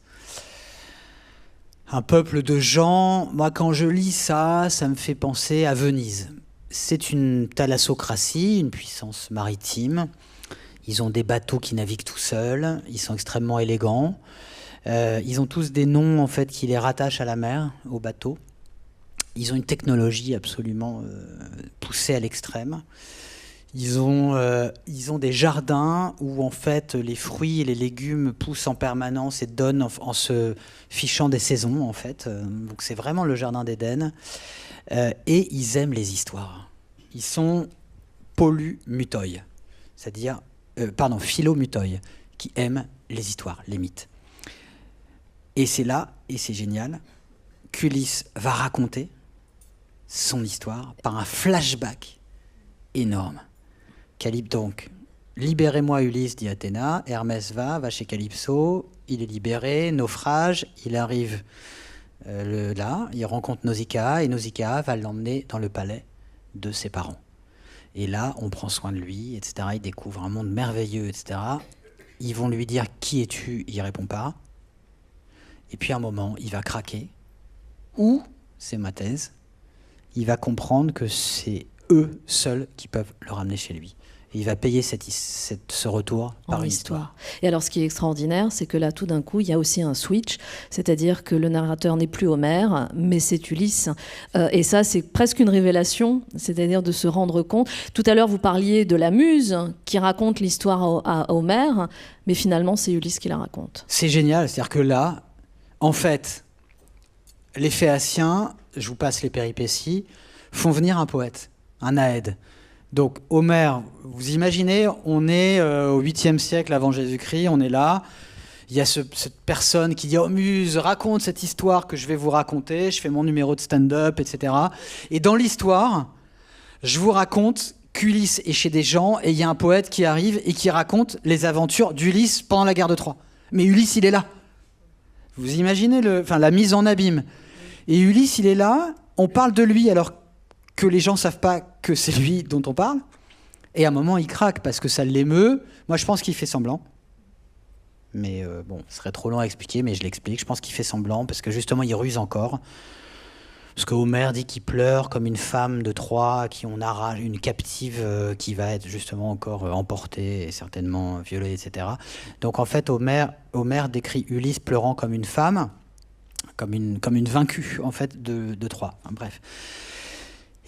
Un peuple de gens, moi quand je lis ça, ça me fait penser à Venise. C'est une thalassocratie, une puissance maritime. Ils ont des bateaux qui naviguent tout seuls, ils sont extrêmement élégants. Ils ont tous des noms en fait, qui les rattachent à la mer, aux bateaux. Ils ont une technologie absolument poussée à l'extrême. Ils ont des jardins où en fait les fruits et les légumes poussent en permanence et donnent en se fichant des saisons en fait. Donc c'est vraiment le jardin d'Éden. Et ils aiment les histoires. Ils sont polymutoi, c'est-à-dire philomutoi, qui aiment les histoires, les mythes. Et c'est là, et c'est génial, qu'Ulysse va raconter son histoire par un flashback énorme. Donc, libérez-moi Ulysse, dit Athéna. Hermès va chez Calypso, il est libéré, naufrage, il arrive là, il rencontre Nausicaa, et Nausicaa va l'emmener dans le palais de ses parents. Et là, on prend soin de lui, etc. Il découvre un monde merveilleux, etc. Ils vont lui dire « Qui es-tu » Il ne répond pas. Et puis à un moment, il va craquer. Ou, c'est ma thèse, il va comprendre que c'est eux seuls qui peuvent le ramener chez lui. Et il va payer ce retour par une histoire. Et alors, ce qui est extraordinaire, c'est que là, tout d'un coup, il y a aussi un switch, c'est-à-dire que le narrateur n'est plus Homère, mais c'est Ulysse. Et ça, c'est presque une révélation, c'est-à-dire de se rendre compte. Tout à l'heure, vous parliez de la muse qui raconte l'histoire à Homère, mais finalement, c'est Ulysse qui la raconte. C'est génial, c'est-à-dire que là, en fait, les Phéaciens, je vous passe les péripéties, font venir un poète, un Aède. Donc Homère, vous imaginez, on est au 8e siècle avant Jésus-Christ, on est là, il y a cette personne qui dit « Oh Muse, raconte cette histoire que je vais vous raconter, je fais mon numéro de stand-up, etc. » Et dans l'histoire, je vous raconte qu'Ulysse est chez des gens et il y a un poète qui arrive et qui raconte les aventures d'Ulysse pendant la guerre de Troie. Mais Ulysse, il est là. Vous imaginez la mise en abîme. Et Ulysse, il est là, on parle de lui alors que les gens ne savent pas que c'est lui dont on parle. Et à un moment, il craque parce que ça l'émeut. Moi, je pense qu'il fait semblant. Mais ce serait trop long à expliquer, mais je l'explique. Je pense qu'il fait semblant parce que justement, il ruse encore. Parce que Homère dit qu'il pleure comme une femme de Troie à qui on arrache, une captive qui va être justement encore emportée et certainement violée, etc. Donc en fait, Homère décrit Ulysse pleurant comme une femme, comme une vaincue en fait de Troie. Enfin, bref.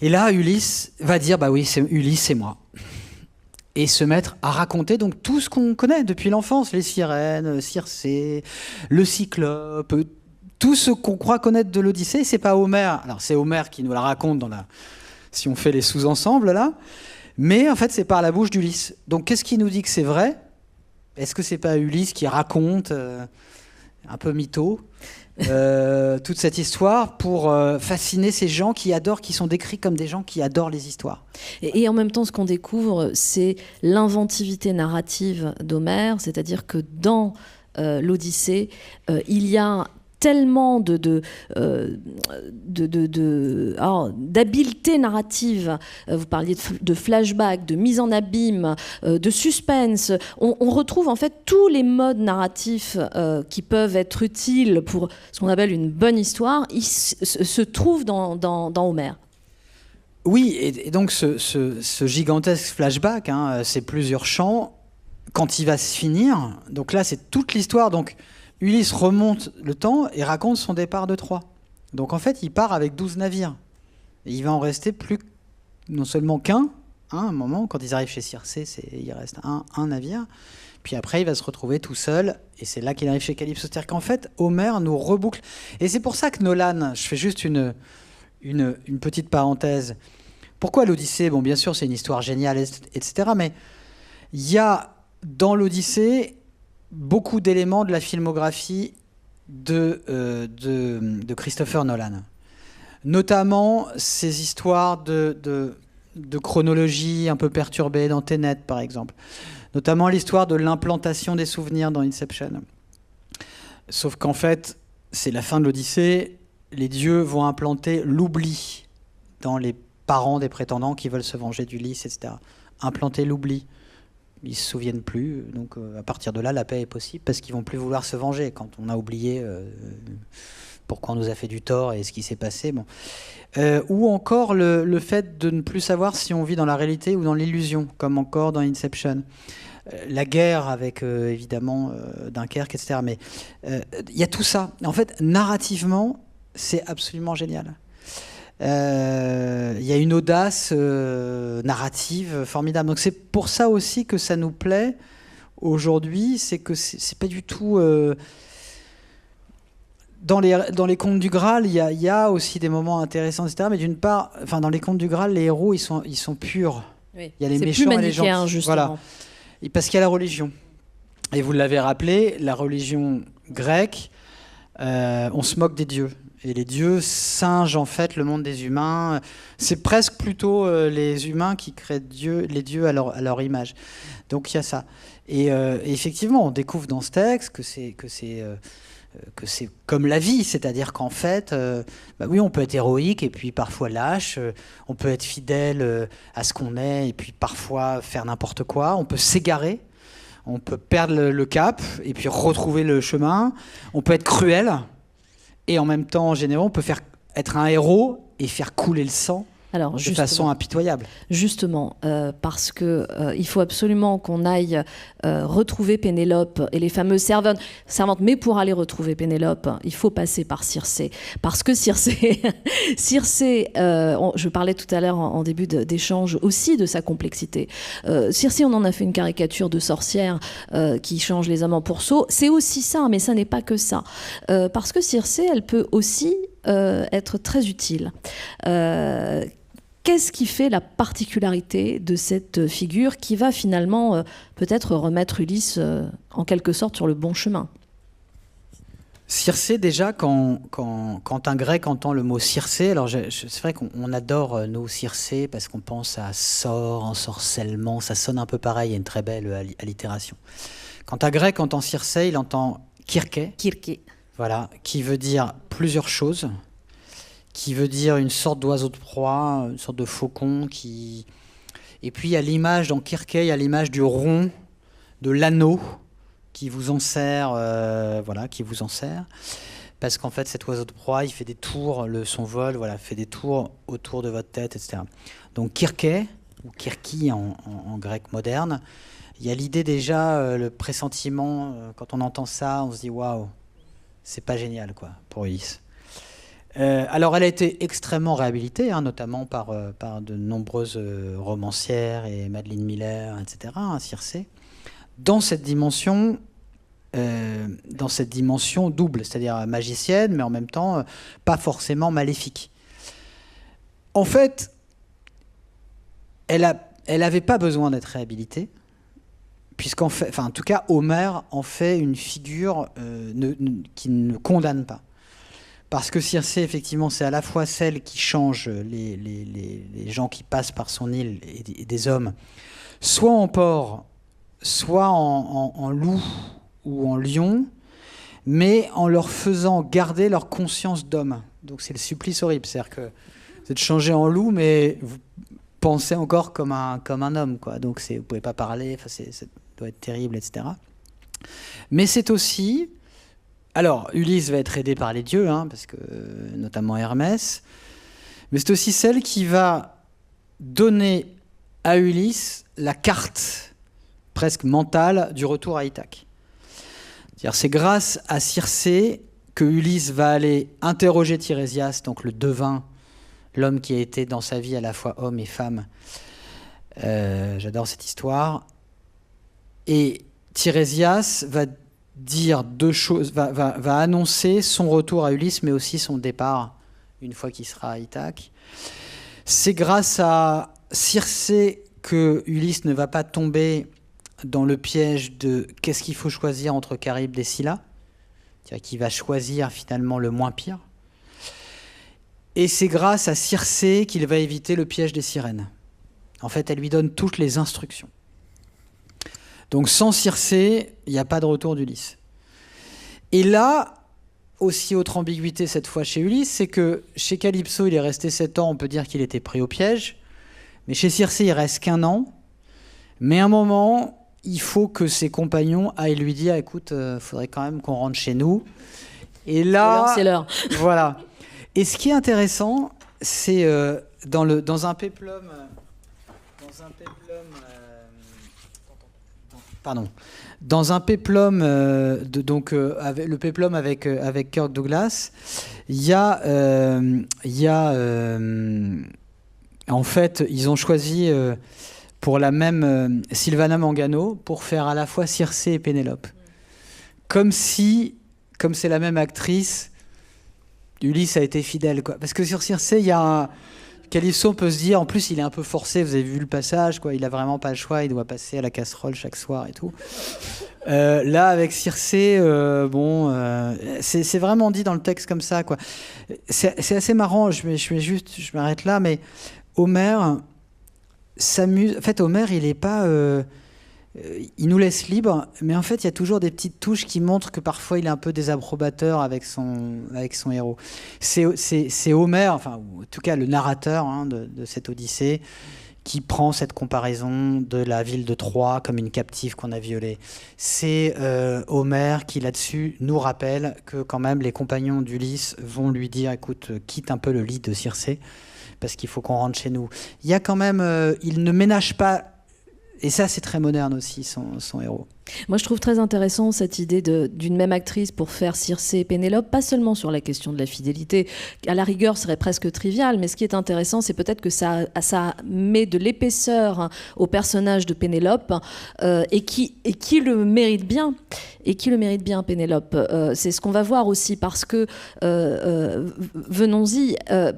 Et là, Ulysse va dire, bah oui, Ulysse, c'est moi. Et se mettre à raconter donc tout ce qu'on connaît depuis l'enfance, les sirènes, Circé, le Cyclope, tout ce qu'on croit connaître de l'Odyssée. C'est pas Homère. Alors c'est Homère qui nous la raconte si on fait les sous-ensembles là. Mais en fait, c'est par la bouche d'Ulysse. Donc qu'est-ce qui nous dit que c'est vrai ? Est-ce que c'est pas Ulysse qui raconte, un peu mytho, toute cette histoire pour fasciner ces gens qui sont décrits comme des gens qui adorent les histoires. Et en même temps, ce qu'on découvre, c'est l'inventivité narrative d'Homère, c'est-à-dire que dans l'Odyssée, il y a tellement d'habileté narrative. Vous parliez de flashback, de mise en abîme, de suspense. On retrouve en fait tous les modes narratifs qui peuvent être utiles pour ce qu'on appelle une bonne histoire. Ils se trouvent dans Homère. Oui, et donc ce gigantesque flashback, c'est plusieurs chants. Quand il va se finir, donc là c'est toute l'histoire. Donc Ulysse remonte le temps et raconte son départ de Troie. Donc en fait, il part avec 12 navires. Et il va en rester plus non seulement qu'un, à un moment, quand ils arrivent chez Circé, il reste un navire. Puis après, il va se retrouver tout seul, et c'est là qu'il arrive chez Calypso. C'est-à-dire qu'en fait, Homère nous reboucle. Et c'est pour ça que Nolan, je fais juste une petite parenthèse. Pourquoi l'Odyssée ? Bon, bien sûr, c'est une histoire géniale, etc. Mais il y a dans l'Odyssée beaucoup d'éléments de la filmographie de Christopher Nolan. Notamment ces histoires de chronologie un peu perturbée dans Tenet, par exemple. Notamment l'histoire de l'implantation des souvenirs dans Inception. Sauf qu'en fait, c'est la fin de l'Odyssée, les dieux vont implanter l'oubli dans les parents des prétendants qui veulent se venger d'Ulysse, etc. Implanter l'oubli. ils se souviennent plus. Donc à partir de là, la paix est possible parce qu'ils vont plus vouloir se venger quand on a oublié pourquoi on nous a fait du tort et ce qui s'est passé. Bon. Ou encore le fait de ne plus savoir si on vit dans la réalité ou dans l'illusion, comme encore dans Inception. La guerre avec évidemment Dunkerque, etc. Mais il y a tout ça. En fait, narrativement, c'est absolument génial. Il y a une audace narrative formidable. Donc c'est pour ça aussi que ça nous plaît aujourd'hui, c'est que c'est pas du tout... Dans les contes du Graal, il y a aussi des moments intéressants, etc. Mais d'une part, enfin, dans les contes du Graal, les héros, ils sont purs. Oui. Il y a les méchants et les gentils. Justement. Voilà. Et parce qu'il y a la religion. Et vous l'avez rappelé, la religion grecque, on se moque des dieux. Et les dieux singent en fait le monde des humains. C'est presque plutôt les humains qui créent les dieux à leur image. Donc il y a ça. Et effectivement, on découvre dans ce texte que c'est comme la vie, c'est-à-dire qu'en fait, oui, on peut être héroïque et puis parfois lâche, on peut être fidèle à ce qu'on est et puis parfois faire n'importe quoi, on peut s'égarer, on peut perdre le cap et puis retrouver le chemin, on peut être cruel et en même temps généreux, on peut être un héros et faire couler le sang. Alors, de façon impitoyable. Justement, parce que il faut absolument qu'on aille retrouver Pénélope et les fameuses servantes. Mais pour aller retrouver Pénélope, il faut passer par Circé. Parce que Circé, je parlais tout à l'heure en début d'échange aussi de sa complexité. Circé, on en a fait une caricature de sorcière qui change les amants pour sots. C'est aussi ça, mais ça n'est pas que ça. Parce que Circé, elle peut aussi être très utile. Qu'est-ce qui fait la particularité de cette figure qui va finalement peut-être remettre Ulysse en quelque sorte sur le bon chemin? Circé, déjà, quand un grec entend le mot Circé, alors c'est vrai qu'on adore, nous, Circé, parce qu'on pense à sort, ensorcellement, ça sonne un peu pareil, il y a une très belle allitération. Quand un grec entend Circé, il entend Kirké, voilà, qui veut dire plusieurs choses, qui veut dire une sorte d'oiseau de proie, une sorte de faucon. Et puis il y a l'image, dans Kirké, il y a l'image du rond, de l'anneau qui vous enserre, parce qu'en fait cet oiseau de proie, il fait des tours, son vol fait des tours autour de votre tête, etc. Donc Kirké, ou Kirki en grec moderne, il y a l'idée déjà, le pressentiment, quand on entend ça, on se dit waouh, c'est pas génial quoi, pour Ulysse. Alors elle a été extrêmement réhabilitée, notamment par de nombreuses romancières et Madeleine Miller, etc., Circé, dans cette dimension double, c'est-à-dire magicienne, mais en même temps pas forcément maléfique. En fait, elle n'avait pas besoin d'être réhabilitée, puisqu'en fait, en tout cas, Homère en fait une figure qui ne condamne pas. Parce que Circé, effectivement, c'est à la fois celle qui change les gens qui passent par son île et des hommes, soit en porc, soit en loup ou en lion, mais en leur faisant garder leur conscience d'homme. Donc c'est le supplice horrible, c'est-à-dire que vous êtes changé en loup, mais vous pensez encore comme un homme, quoi. Donc vous ne pouvez pas parler, ça doit être terrible, etc. Mais c'est aussi... Alors, Ulysse va être aidé par les dieux, parce que, notamment Hermès, mais c'est aussi celle qui va donner à Ulysse la carte presque mentale du retour à Ithaque. C'est grâce à Circé que Ulysse va aller interroger Tirésias, donc le devin, l'homme qui a été dans sa vie à la fois homme et femme. J'adore cette histoire. Et Tirésias va dire deux choses, va annoncer son retour à Ulysse, mais aussi son départ une fois qu'il sera à Ithaque. C'est grâce à Circé que Ulysse ne va pas tomber dans le piège de qu'est-ce qu'il faut choisir entre Charybde et Scylla, c'est-à-dire qu'il va choisir finalement le moins pire. Et c'est grâce à Circé qu'il va éviter le piège des sirènes. En fait, elle lui donne toutes les instructions. Donc sans Circé, il n'y a pas de retour d'Ulysse. Et là, aussi autre ambiguïté cette fois chez Ulysse, c'est que chez Calypso, il est resté 7 ans, on peut dire qu'il était pris au piège, mais chez Circé, il reste qu'1 an. Mais à un moment, il faut que ses compagnons aillent lui dire, écoute, faudrait quand même qu'on rentre chez nous. Et là, c'est l'heure. Voilà. Et ce qui est intéressant, c'est dans un péplum, le péplum avec Kirk Douglas, il y a en fait, ils ont choisi pour la même Sylvana Mangano pour faire à la fois Circé et Pénélope, comme c'est la même actrice, Ulysse a été fidèle, quoi. Parce que sur Circé, il y a Calypso peut se dire, en plus il est un peu forcé, vous avez vu le passage, quoi. Il a vraiment pas le choix, il doit passer à la casserole chaque soir et tout. Là, avec Circé, c'est vraiment dit dans le texte comme ça, quoi. C'est assez marrant, je m'arrête là, mais Homère s'amuse. En fait, Homère, il est pas... il nous laisse libre, mais en fait, il y a toujours des petites touches qui montrent que parfois, il est un peu désapprobateur avec son héros. C'est Homère, enfin, ou en tout cas le narrateur de cette Odyssée, qui prend cette comparaison de la ville de Troie comme une captive qu'on a violée. C'est Homère qui, là-dessus, nous rappelle que quand même les compagnons d'Ulysse vont lui dire, écoute, quitte un peu le lit de Circé, parce qu'il faut qu'on rentre chez nous. Il y a quand même... il ne ménage pas... Et ça, c'est très moderne aussi, son héros. Moi, je trouve très intéressant cette idée d'une même actrice pour faire Circé et Pénélope, pas seulement sur la question de la fidélité, à la rigueur serait presque trivial, mais ce qui est intéressant, c'est peut-être que ça met de l'épaisseur au personnage de Pénélope et qui le mérite bien. Et qui le mérite bien, Pénélope. C'est ce qu'on va voir aussi, parce que, venons-y,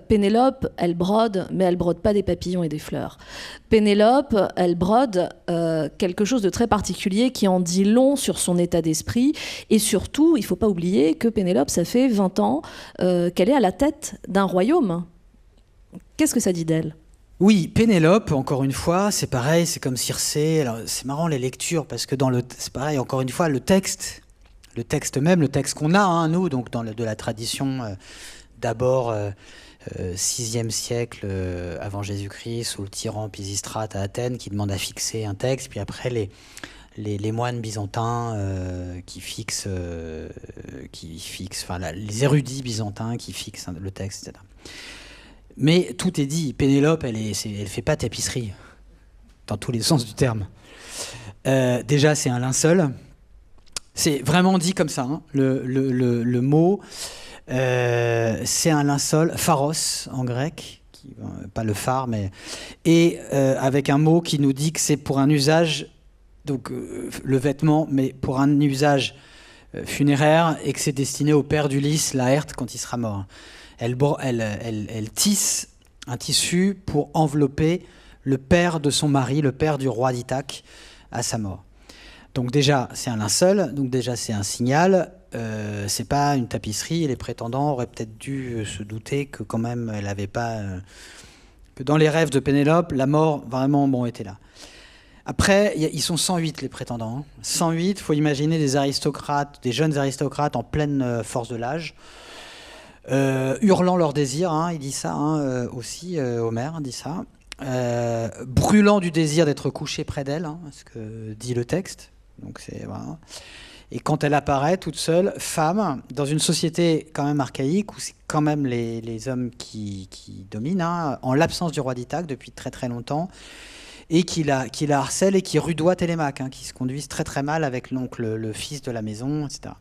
Pénélope, elle brode, mais elle brode pas des papillons et des fleurs. Pénélope, elle brode quelque chose de très particulier qui en dit long sur son état d'esprit. Et surtout, il ne faut pas oublier que Pénélope, ça fait 20 ans qu'elle est à la tête d'un royaume. Qu'est-ce que ça dit d'elle ? Oui, Pénélope, encore une fois, c'est pareil, c'est comme Circé. Alors, c'est marrant les lectures, parce que c'est pareil, encore une fois, le texte même, le texte qu'on a, nous, donc de la tradition d'abord 6e siècle avant Jésus-Christ, sous le tyran Pisistrate à Athènes, qui demande à fixer un texte, puis après les moines byzantins qui fixent, les érudits byzantins qui fixent le texte, etc. Mais tout est dit. Pénélope, elle fait pas tapisserie, dans tous les sens du terme. Déjà, c'est un linceul. C'est vraiment dit comme ça, le mot. C'est un linceul, pharos en grec, pas le phare, mais... Et avec un mot qui nous dit que c'est pour un usage, donc le vêtement, mais pour un usage funéraire, et que c'est destiné au père d'Ulysse, Laërte, quand il sera mort. Elle tisse un tissu pour envelopper le père de son mari, le père du roi d'Ithaque, à sa mort. Donc déjà, c'est un linceul, donc déjà c'est un signal. C'est pas une tapisserie. Les prétendants auraient peut-être dû se douter que quand même elle avait pas... que dans les rêves de Pénélope, la mort vraiment était là. Après, ils sont 108 les prétendants. 108, il faut imaginer des aristocrates, des jeunes aristocrates en pleine force de l'âge, hurlant leur désir, il dit ça aussi, Homère dit ça, brûlant du désir d'être couché près d'elle, ce que dit le texte. Donc voilà. Et quand elle apparaît toute seule, femme, dans une société quand même archaïque, où c'est quand même les hommes qui dominent, en l'absence du roi d'Ithaque depuis très très longtemps, et qui la harcèle et qui rudoie Télémaque, qui se conduisent très très mal avec le fils de la maison, etc.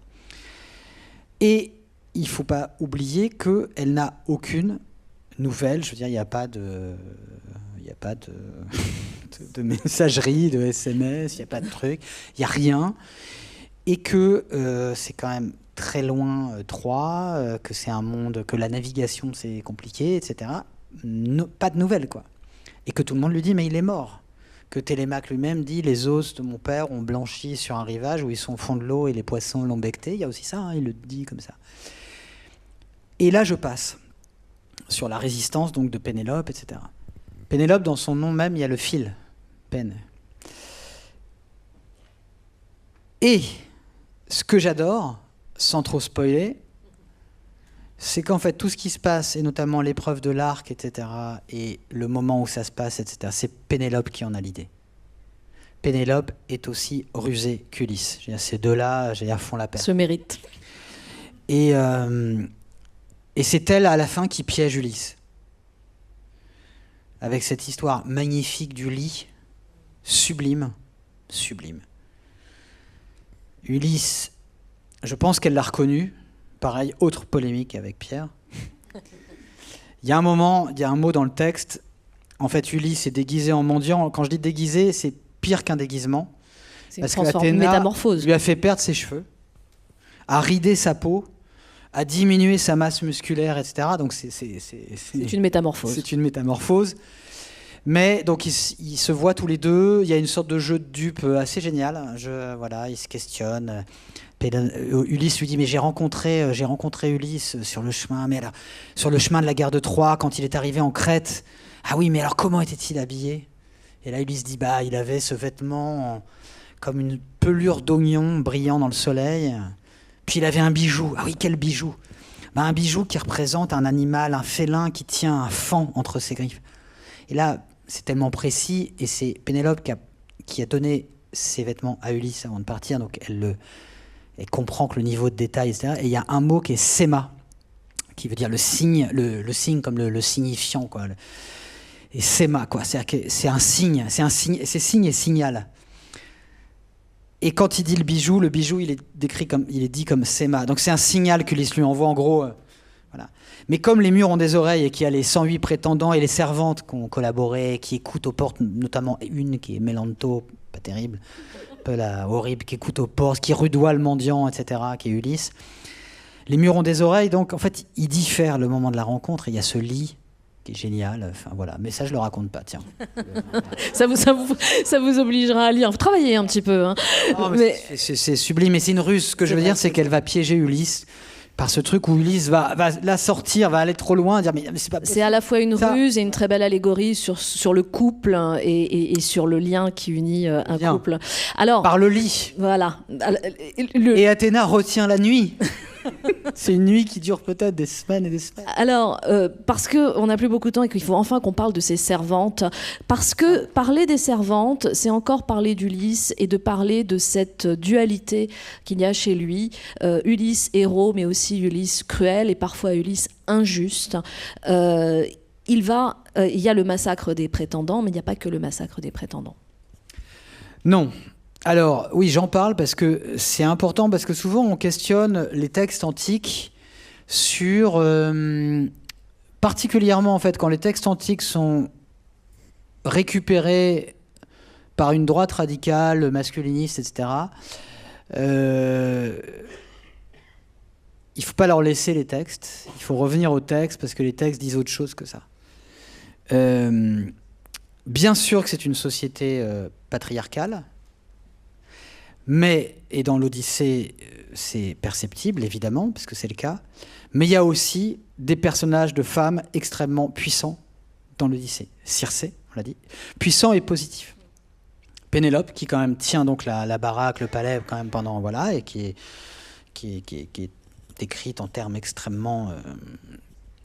Et il ne faut pas oublier qu'elle n'a aucune nouvelle. Je veux dire, il n'y a pas de messagerie, de SMS, il n'y a pas de truc, il n'y a rien. Et que c'est quand même très loin Troie, que c'est un monde, que la navigation c'est compliqué, etc. Pas de nouvelles, quoi. Et que tout le monde lui dit, mais il est mort. Que Télémaque lui-même dit, les os de mon père ont blanchi sur un rivage où ils sont au fond de l'eau et les poissons l'ont becté. Il y a aussi ça, il le dit comme ça. Et là, je passe sur la résistance donc de Pénélope, etc. Pénélope, dans son nom même, il y a le fil, Pène. Et ce que j'adore, sans trop spoiler, c'est qu'en fait, tout ce qui se passe, et notamment l'épreuve de l'arc, etc., et le moment où ça se passe, etc., c'est Pénélope qui en a l'idée. Pénélope est aussi rusée qu'Ulysse. Ces deux-là, j'ai à fond la paire. Se mérite. Et c'est elle, à la fin, qui piège Ulysse. Avec cette histoire magnifique du lit, sublime. Ulysse, je pense qu'elle l'a reconnu. Pareil, autre polémique avec Pierre. Il y a un mot dans le texte. En fait, Ulysse est déguisé en mendiant. Quand je dis déguisé, c'est pire qu'un déguisement. C'est parce une qu'Athéna métamorphose. lui a fait perdre ses cheveux, a ridé sa peau, a diminué sa masse musculaire, etc. Donc c'est une métamorphose. C'est une métamorphose. Mais donc ils se voient tous les deux. Il y a une sorte de jeu de dupe assez génial. Ils se questionnent. Ulysse lui dit mais j'ai rencontré Ulysse sur le chemin, sur le chemin de la guerre de Troie quand il est arrivé en Crète. Ah oui, mais alors comment était-il habillé? Et là Ulysse dit il avait ce vêtement comme une pelure d'oignon brillant dans le soleil. Puis il avait un bijou. Ah oui, quel bijou? Un bijou qui représente un animal, un félin qui tient un faon entre ses griffes. Et là, c'est tellement précis, et c'est Pénélope qui a donné ses vêtements à Ulysse avant de partir, donc elle comprend que le niveau de détail, etc. Et il y a un mot qui est séma, qui veut dire le signe, le signe comme le signifiant, quoi. Et séma, quoi. C'est un signe, c'est signe et signal. Et quand il dit le bijou, il est dit comme séma. Donc c'est un signal qu'Ulysse lui envoie, en gros. Voilà. Mais comme les murs ont des oreilles et qu'il y a les 108 prétendants et les servantes qui ont collaboré, qui écoutent aux portes, notamment une qui est Mélanto, pas terrible, un peu horrible, qui écoute aux portes, qui rudoie le mendiant, etc., qui est Ulysse. Les murs ont des oreilles, donc en fait, ils diffèrent le moment de la rencontre. Et il y a ce lit qui est génial. Enfin voilà, mais ça je le raconte pas. Tiens. ça vous obligera à lire. Vous travaillez un petit peu. Hein. Non, mais c'est sublime. Et c'est une ruse. Ce que je veux dire, c'est qu'elle va piéger Ulysse. Par ce truc où Ulysse va la sortir, va aller trop loin, dire mais c'est pas possible. C'est à la fois une ruse et une très belle allégorie sur le couple et sur le lien qui unit un couple. Alors, par le lit. Voilà. Et Athéna retient la nuit. C'est une nuit qui dure peut-être des semaines et des semaines. Alors, parce qu'on n'a plus beaucoup de temps et qu'il faut enfin qu'on parle de ces servantes, parce que parler des servantes, c'est encore parler d'Ulysse et de parler de cette dualité qu'il y a chez lui. Ulysse héros, mais aussi Ulysse cruel et parfois Ulysse injuste. Il y a le massacre des prétendants, mais il n'y a pas que le massacre des prétendants. Non. Alors, oui, j'en parle parce que c'est important, parce que souvent on questionne les textes antiques sur... particulièrement, en fait, quand les textes antiques sont récupérés par une droite radicale, masculiniste, etc., il ne faut pas leur laisser les textes, il faut revenir aux textes, parce que les textes disent autre chose que ça. Bien sûr que c'est une société patriarcale, et dans l'Odyssée, c'est perceptible, évidemment, parce que c'est le cas. Mais il y a aussi des personnages de femmes extrêmement puissants dans l'Odyssée. Circé, on l'a dit, puissant et positif. Pénélope, qui quand même tient donc la baraque, le palais, quand même pendant... Voilà, et qui est décrite en termes extrêmement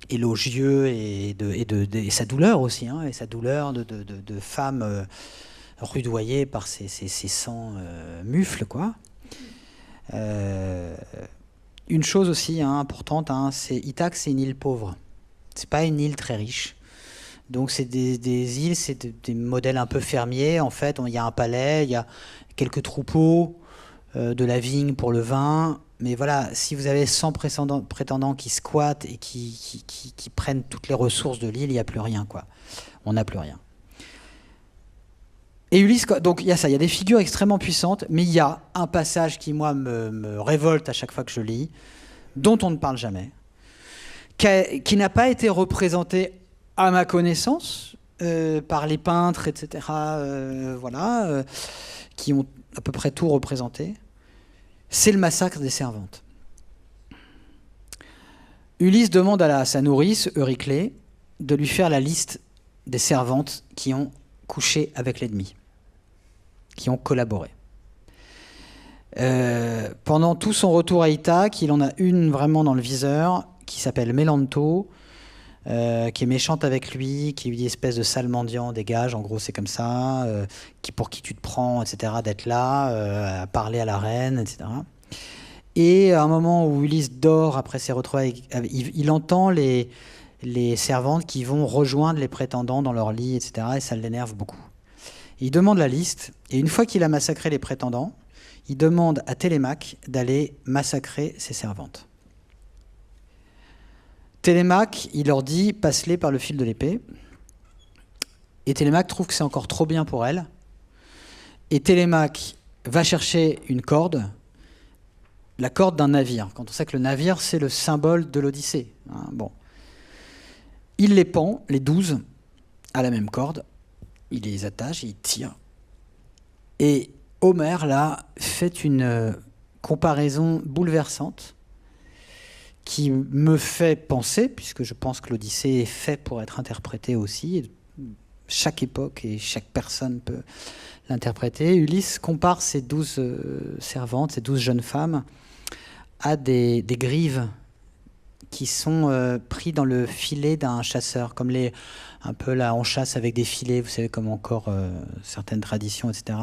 élogieux, et sa douleur aussi, hein, et sa douleur de femme... rudoyée par ses sangs mufles, quoi. Une chose aussi importante, c'est Ithaque, c'est une île pauvre. C'est pas une île très riche. Donc c'est des îles, c'est des modèles un peu fermiers. En fait, il y a un palais, il y a quelques troupeaux, de la vigne pour le vin. Mais voilà, si vous avez 100 prétendants qui squattent et qui prennent toutes les ressources de l'île, il n'y a plus rien, quoi. On n'a plus rien. Et Ulysse, donc il y a ça, il y a des figures extrêmement puissantes, mais il y a un passage qui, moi, me révolte à chaque fois que je lis, dont on ne parle jamais, qui n'a pas été représenté, à ma connaissance, par les peintres, etc., qui ont à peu près tout représenté. C'est le massacre des servantes. Ulysse demande à sa nourrice, Euryclée, de lui faire la liste des servantes qui ont couché avec l'ennemi, qui ont collaboré. Pendant tout son retour à Ithaque, il en a une vraiment dans le viseur, qui s'appelle Mélanto, qui est méchante avec lui, qui lui dit espèce de sale mendiant, dégage, en gros c'est comme ça, pour qui tu te prends, etc., d'être là, à parler à la reine, etc. Et à un moment où Ulysse dort après ses retrouvailles, il entend les servantes qui vont rejoindre les prétendants dans leur lit, etc., et ça l'énerve beaucoup. Il demande la liste, et une fois qu'il a massacré les prétendants, il demande à Télémaque d'aller massacrer ses servantes. Télémaque, il leur dit « passe-les par le fil de l'épée ». Et Télémaque trouve que c'est encore trop bien pour elle. Et Télémaque va chercher une corde, la corde d'un navire. Quand on sait que le navire, c'est le symbole de l'Odyssée. Hein, bon. Il les pend, les 12, à la même corde. Il les attache, il tire. Et Homère, là, fait une comparaison bouleversante qui me fait penser, puisque je pense que l'Odyssée est fait pour être interprétée aussi, chaque époque et chaque personne peut l'interpréter. Ulysse compare ces 12 servantes, ces 12 jeunes femmes, à des grives qui sont pris dans le filet d'un chasseur, comme un peu là on chasse avec des filets, vous savez, comme encore certaines traditions, etc.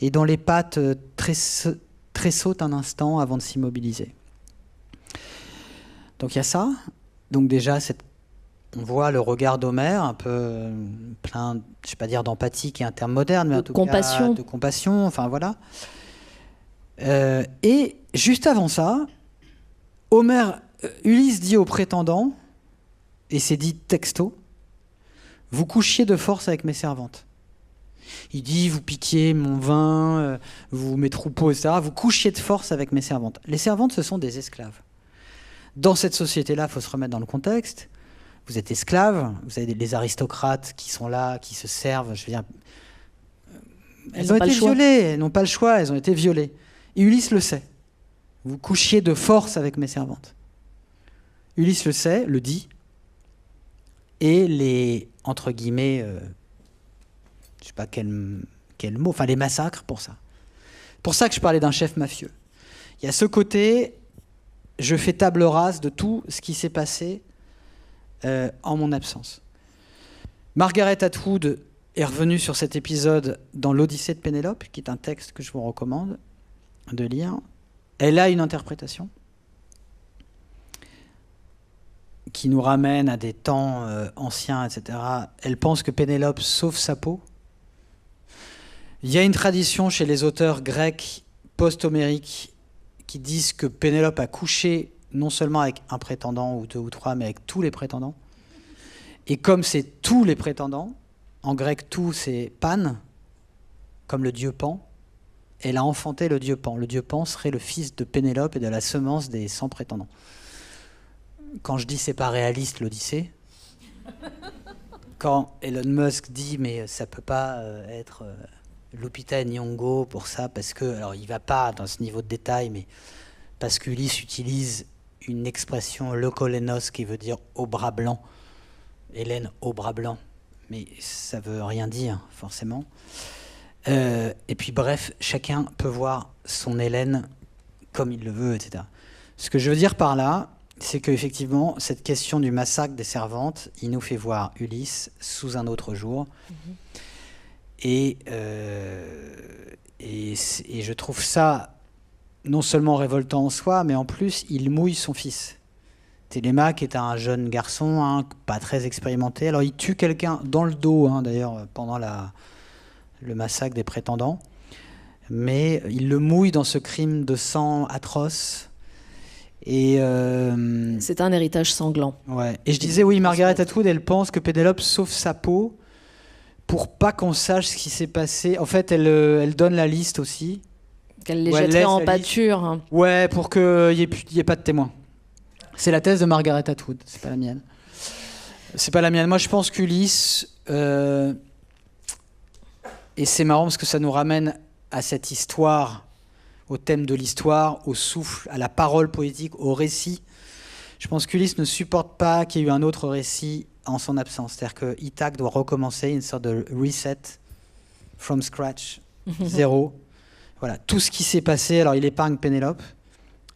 Et dont les pattes tressautent un instant avant de s'immobiliser. Donc il y a ça. Donc déjà, on voit le regard d'Homère, un peu plein, je ne vais pas dire d'empathie, qui est un terme moderne, mais en tout cas de compassion, enfin voilà. Et juste avant ça, Ulysse dit aux prétendants, et c'est dit texto, « Vous couchiez de force avec mes servantes. » Il dit « Vous piquiez mon vin, mes troupeaux, etc. Vous couchiez de force avec mes servantes. » Les servantes, ce sont des esclaves. Dans cette société-là, il faut se remettre dans le contexte. Vous êtes esclaves, vous avez les aristocrates qui sont là, qui se servent. Je veux dire, elles ont été violées, elles n'ont pas le choix, elles ont été violées. Et Ulysse le sait. Vous couchiez de force avec mes servantes. Ulysse le sait, le dit, et les, entre guillemets, je ne sais pas quel mot, enfin les massacres pour ça. Pour ça que je parlais d'un chef mafieux. Il y a ce côté, je fais table rase de tout ce qui s'est passé en mon absence. Margaret Atwood est revenue sur cet épisode dans l'Odyssée de Pénélope, qui est un texte que je vous recommande de lire. Elle a une interprétation qui nous ramène à des temps anciens, etc. Elle pense que Pénélope sauve sa peau. Il y a une tradition chez les auteurs grecs post-homériques qui disent que Pénélope a couché non seulement avec un prétendant ou deux ou trois, mais avec tous les prétendants. Et comme c'est tous les prétendants, en grec tout c'est Pan, comme le dieu Pan, elle a enfanté le dieu Pan. Le dieu Pan serait le fils de Pénélope et de la semence des 100 prétendants. Quand je dis c'est pas réaliste l'Odyssée, quand Elon Musk dit mais ça peut pas être Lupita Nyong'o pour ça, parce que, alors il va pas dans ce niveau de détail, mais parce qu'Ulysse utilise une expression lokolenos qui veut dire au bras blanc, Hélène au bras blanc, mais ça veut rien dire forcément. Et puis bref, chacun peut voir son Hélène comme il le veut, etc. Ce que je veux dire par là, c'est qu'effectivement, cette question du massacre des servantes, il nous fait voir Ulysse sous un autre jour. Et je trouve ça non seulement révoltant en soi, mais en plus, il mouille son fils. Télémaque est un jeune garçon, hein, pas très expérimenté. Alors, il tue quelqu'un dans le dos, hein, d'ailleurs, pendant le massacre des prétendants. Mais il le mouille dans ce crime de sang atroce. Et c'est un héritage sanglant. Ouais. Et je disais, oui, Margaret Atwood, elle pense que Pénélope sauve sa peau pour pas qu'on sache ce qui s'est passé. En fait, elle donne la liste aussi. Qu'elle les jetterait en pâture. Hein. Ouais, pour qu'il n'y ait pas de témoins. C'est la thèse de Margaret Atwood, c'est pas la mienne. C'est pas la mienne. Moi, je pense qu'Ulysse... et c'est marrant parce que ça nous ramène à cette histoire, au thème de l'histoire, au souffle, à la parole poétique, au récit. Je pense qu'Ulysse ne supporte pas qu'il y ait eu un autre récit en son absence. C'est-à-dire que Ithaque doit recommencer une sorte de reset from scratch, zéro. Voilà, tout ce qui s'est passé. Alors, il épargne Pénélope,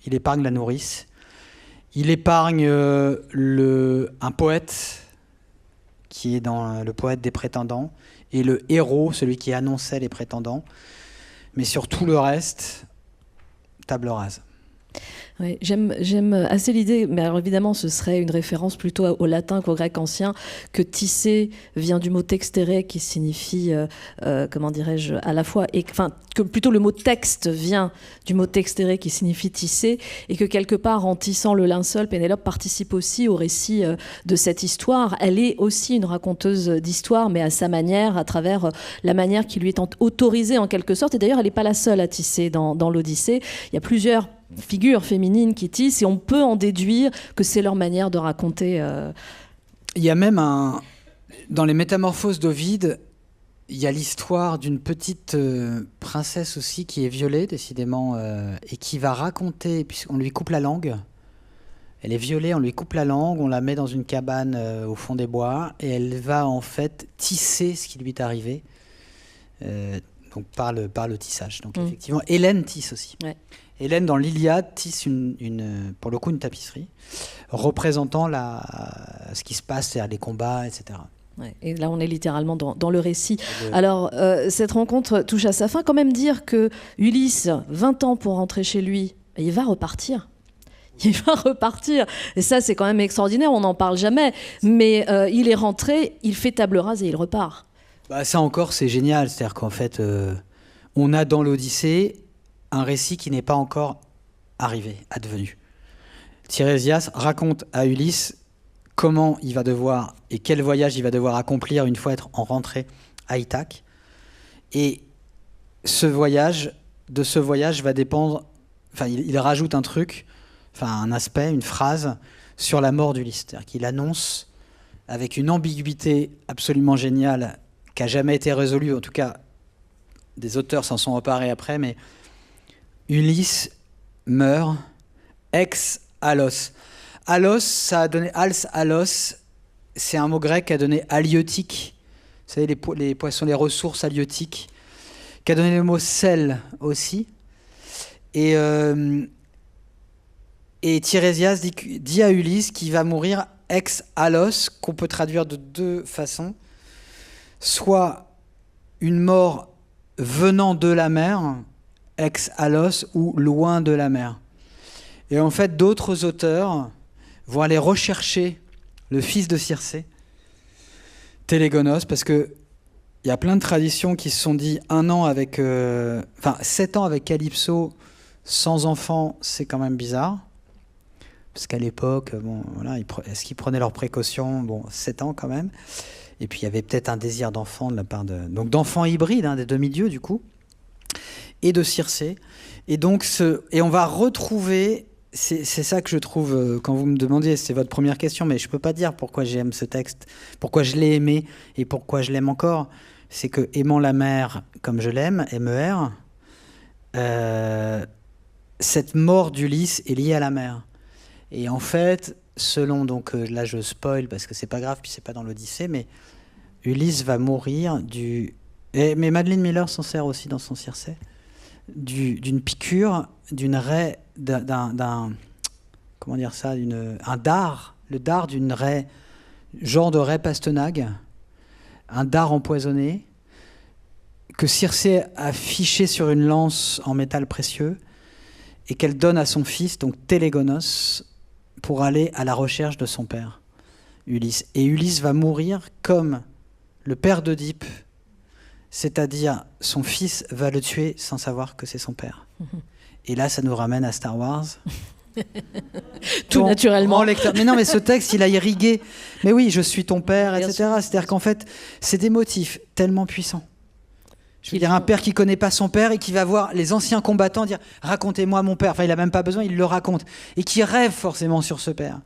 il épargne la nourrice, Il épargne un poète qui est dans le poète des prétendants et le héros, celui qui annonçait les prétendants. Mais sur tout le reste, table rase. Oui, j'aime assez l'idée, mais alors évidemment ce serait une référence plutôt au latin qu'au grec ancien, que tisser vient du mot textere qui signifie, comment dirais-je, à la fois, enfin que plutôt le mot texte vient du mot textere qui signifie tisser, et que quelque part en tissant le linceul, Pénélope participe aussi au récit de cette histoire. Elle est aussi une raconteuse d'histoire, mais à sa manière, à travers la manière qui lui est autorisée en quelque sorte, et d'ailleurs elle n'est pas la seule à tisser dans l'Odyssée. Il y a plusieurs figures féminines qui tissent et on peut en déduire que c'est leur manière de raconter. Il y a même dans les Métamorphoses d'Ovide, il y a l'histoire d'une petite princesse aussi qui est violée décidément et qui va raconter, puisqu'on lui coupe la langue. Elle est violée, on lui coupe la langue, on la met dans une cabane au fond des bois et elle va en fait tisser ce qui lui est arrivé. Donc par le tissage. Donc effectivement, Hélène tisse aussi. Ouais. Hélène, dans l'Iliade, tisse pour le coup une tapisserie représentant ce qui se passe, c'est-à-dire les combats, etc. Ouais, et là, on est littéralement dans le récit. Alors, cette rencontre touche à sa fin. Quand même dire que Ulysse, 20 ans pour rentrer chez lui, il va repartir. Il va repartir. Et ça, c'est quand même extraordinaire. On n'en parle jamais. Mais il est rentré, il fait table rase et il repart. Bah, ça encore, c'est génial. C'est-à-dire qu'en fait, on a dans l'Odyssée un récit qui n'est pas encore arrivé, advenu. Tirésias raconte à Ulysse comment il va devoir et quel voyage il va devoir accomplir une fois en rentré à Ithaque. Et de ce voyage va dépendre... Enfin, il rajoute un truc, un aspect, une phrase sur la mort d'Ulysse. C'est-à-dire qu'il annonce avec une ambiguïté absolument géniale qui n'a jamais été résolue, en tout cas, des auteurs s'en sont emparés après, mais Ulysse meurt ex alos. Alos, ça a donné als alos, c'est un mot grec qui a donné halieutique. Vous savez, les poissons, les ressources halieutiques, qui a donné le mot sel aussi. Et Tirésias dit à Ulysse qu'il va mourir ex alos, qu'on peut traduire de deux façons. Soit une mort venant de la mer, ex alos, ou loin de la mer. Et en fait, d'autres auteurs vont aller rechercher le fils de Circé, Télégonos, parce qu'il y a plein de traditions qui se sont dit 7 ans avec Calypso sans enfant, c'est quand même bizarre. Parce qu'à l'époque, est-ce qu'ils prenaient leurs précautions ? 7 ans quand même. Et puis il y avait peut-être un désir d'enfant de la part d'enfants hybrides, des demi-dieux du coup, et de Circé. Et donc, on va retrouver, c'est ça que je trouve, quand vous me demandiez, c'est votre première question, mais je ne peux pas dire pourquoi j'aime ce texte, pourquoi je l'ai aimé et pourquoi je l'aime encore. C'est que aimant la mer comme je l'aime, MER, cette mort d'Ulysse est liée à la mer. Et en fait, selon, donc là je spoil parce que c'est pas grave, puis c'est pas dans l'Odyssée, mais Ulysse va mourir mais Madeline Miller s'en sert aussi dans son Circé, d'une piqûre, d'une raie, comment dire ça, un dard, le dard d'une raie, genre de raie pastenague, un dard empoisonné, que Circé a fiché sur une lance en métal précieux, et qu'elle donne à son fils, donc Télégonos, pour aller à la recherche de son père, Ulysse. Et Ulysse va mourir comme le père d'Œdipe, c'est-à-dire son fils va le tuer sans savoir que c'est son père. Et là, ça nous ramène à Star Wars. Tout naturellement. Mais non, mais ce texte, il a irrigué. Mais oui, je suis ton père, etc. C'est-à-dire qu'en fait, c'est des motifs tellement puissants. Je veux dire, un père qui ne connaît pas son père et qui va voir les anciens combattants dire « Racontez-moi mon père ». Enfin, il n'a même pas besoin, il le raconte. Et qui rêve forcément sur ce père.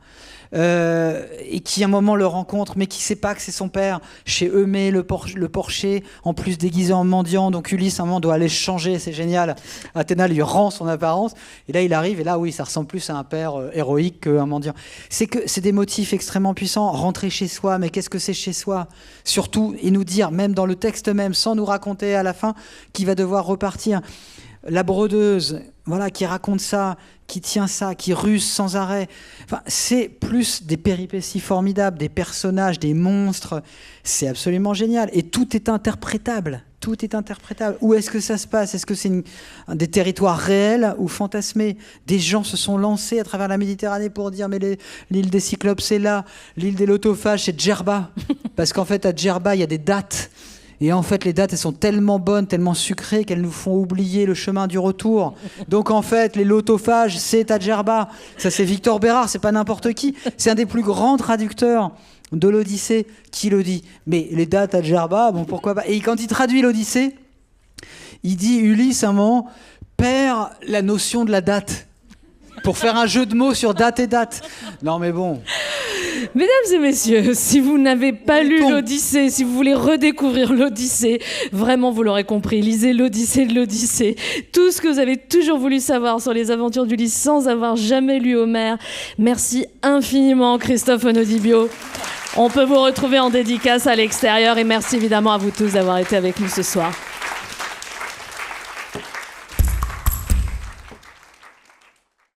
Et qui, à un moment, le rencontre, mais qui ne sait pas que c'est son père. Chez Eumée, le porcher, en plus déguisé en mendiant. Donc Ulysse, à un moment, doit aller changer, c'est génial. Athéna lui rend son apparence. Et là, il arrive, et là, oui, ça ressemble plus à un père héroïque qu'un mendiant. C'est des motifs extrêmement puissants. Rentrer chez soi, mais qu'est-ce que c'est chez soi ? Surtout, et nous dire, même dans le texte même, sans nous raconter à la fin, qu'il va devoir repartir. La brodeuse voilà, qui raconte ça, qui tient ça, qui ruse sans arrêt. Enfin, c'est plus des péripéties formidables, des personnages, des monstres. C'est absolument génial. Et tout est interprétable. Tout est interprétable. Où est-ce que ça se passe? Est-ce que c'est des territoires réels ou fantasmés? Des gens se sont lancés à travers la Méditerranée pour dire mais l'île des Cyclopes c'est là, l'île des Lotophages c'est Djerba. Parce qu'en fait à Djerba il y a des dattes. Et en fait, les dates, elles sont tellement bonnes, tellement sucrées qu'elles nous font oublier le chemin du retour. Donc en fait, les lotophages, c'est à Djerba. Ça, c'est Victor Bérard, c'est pas n'importe qui. C'est un des plus grands traducteurs de l'Odyssée qui le dit. Mais les dates à Djerba, bon, pourquoi pas. Et quand il traduit l'Odyssée, il dit, Ulysse, à un moment, perd la notion de la date. Pour faire un jeu de mots sur date et date. Non mais bon... Mesdames et messieurs, si vous n'avez pas lu l'Odyssée, si vous voulez redécouvrir l'Odyssée, vraiment vous l'aurez compris, lisez l'Odyssée de l'Odyssée. Tout ce que vous avez toujours voulu savoir sur les aventures d'Ulysse sans avoir jamais lu Homère. Merci infiniment Christophe Onodibio. On peut vous retrouver en dédicace à l'extérieur et merci évidemment à vous tous d'avoir été avec nous ce soir.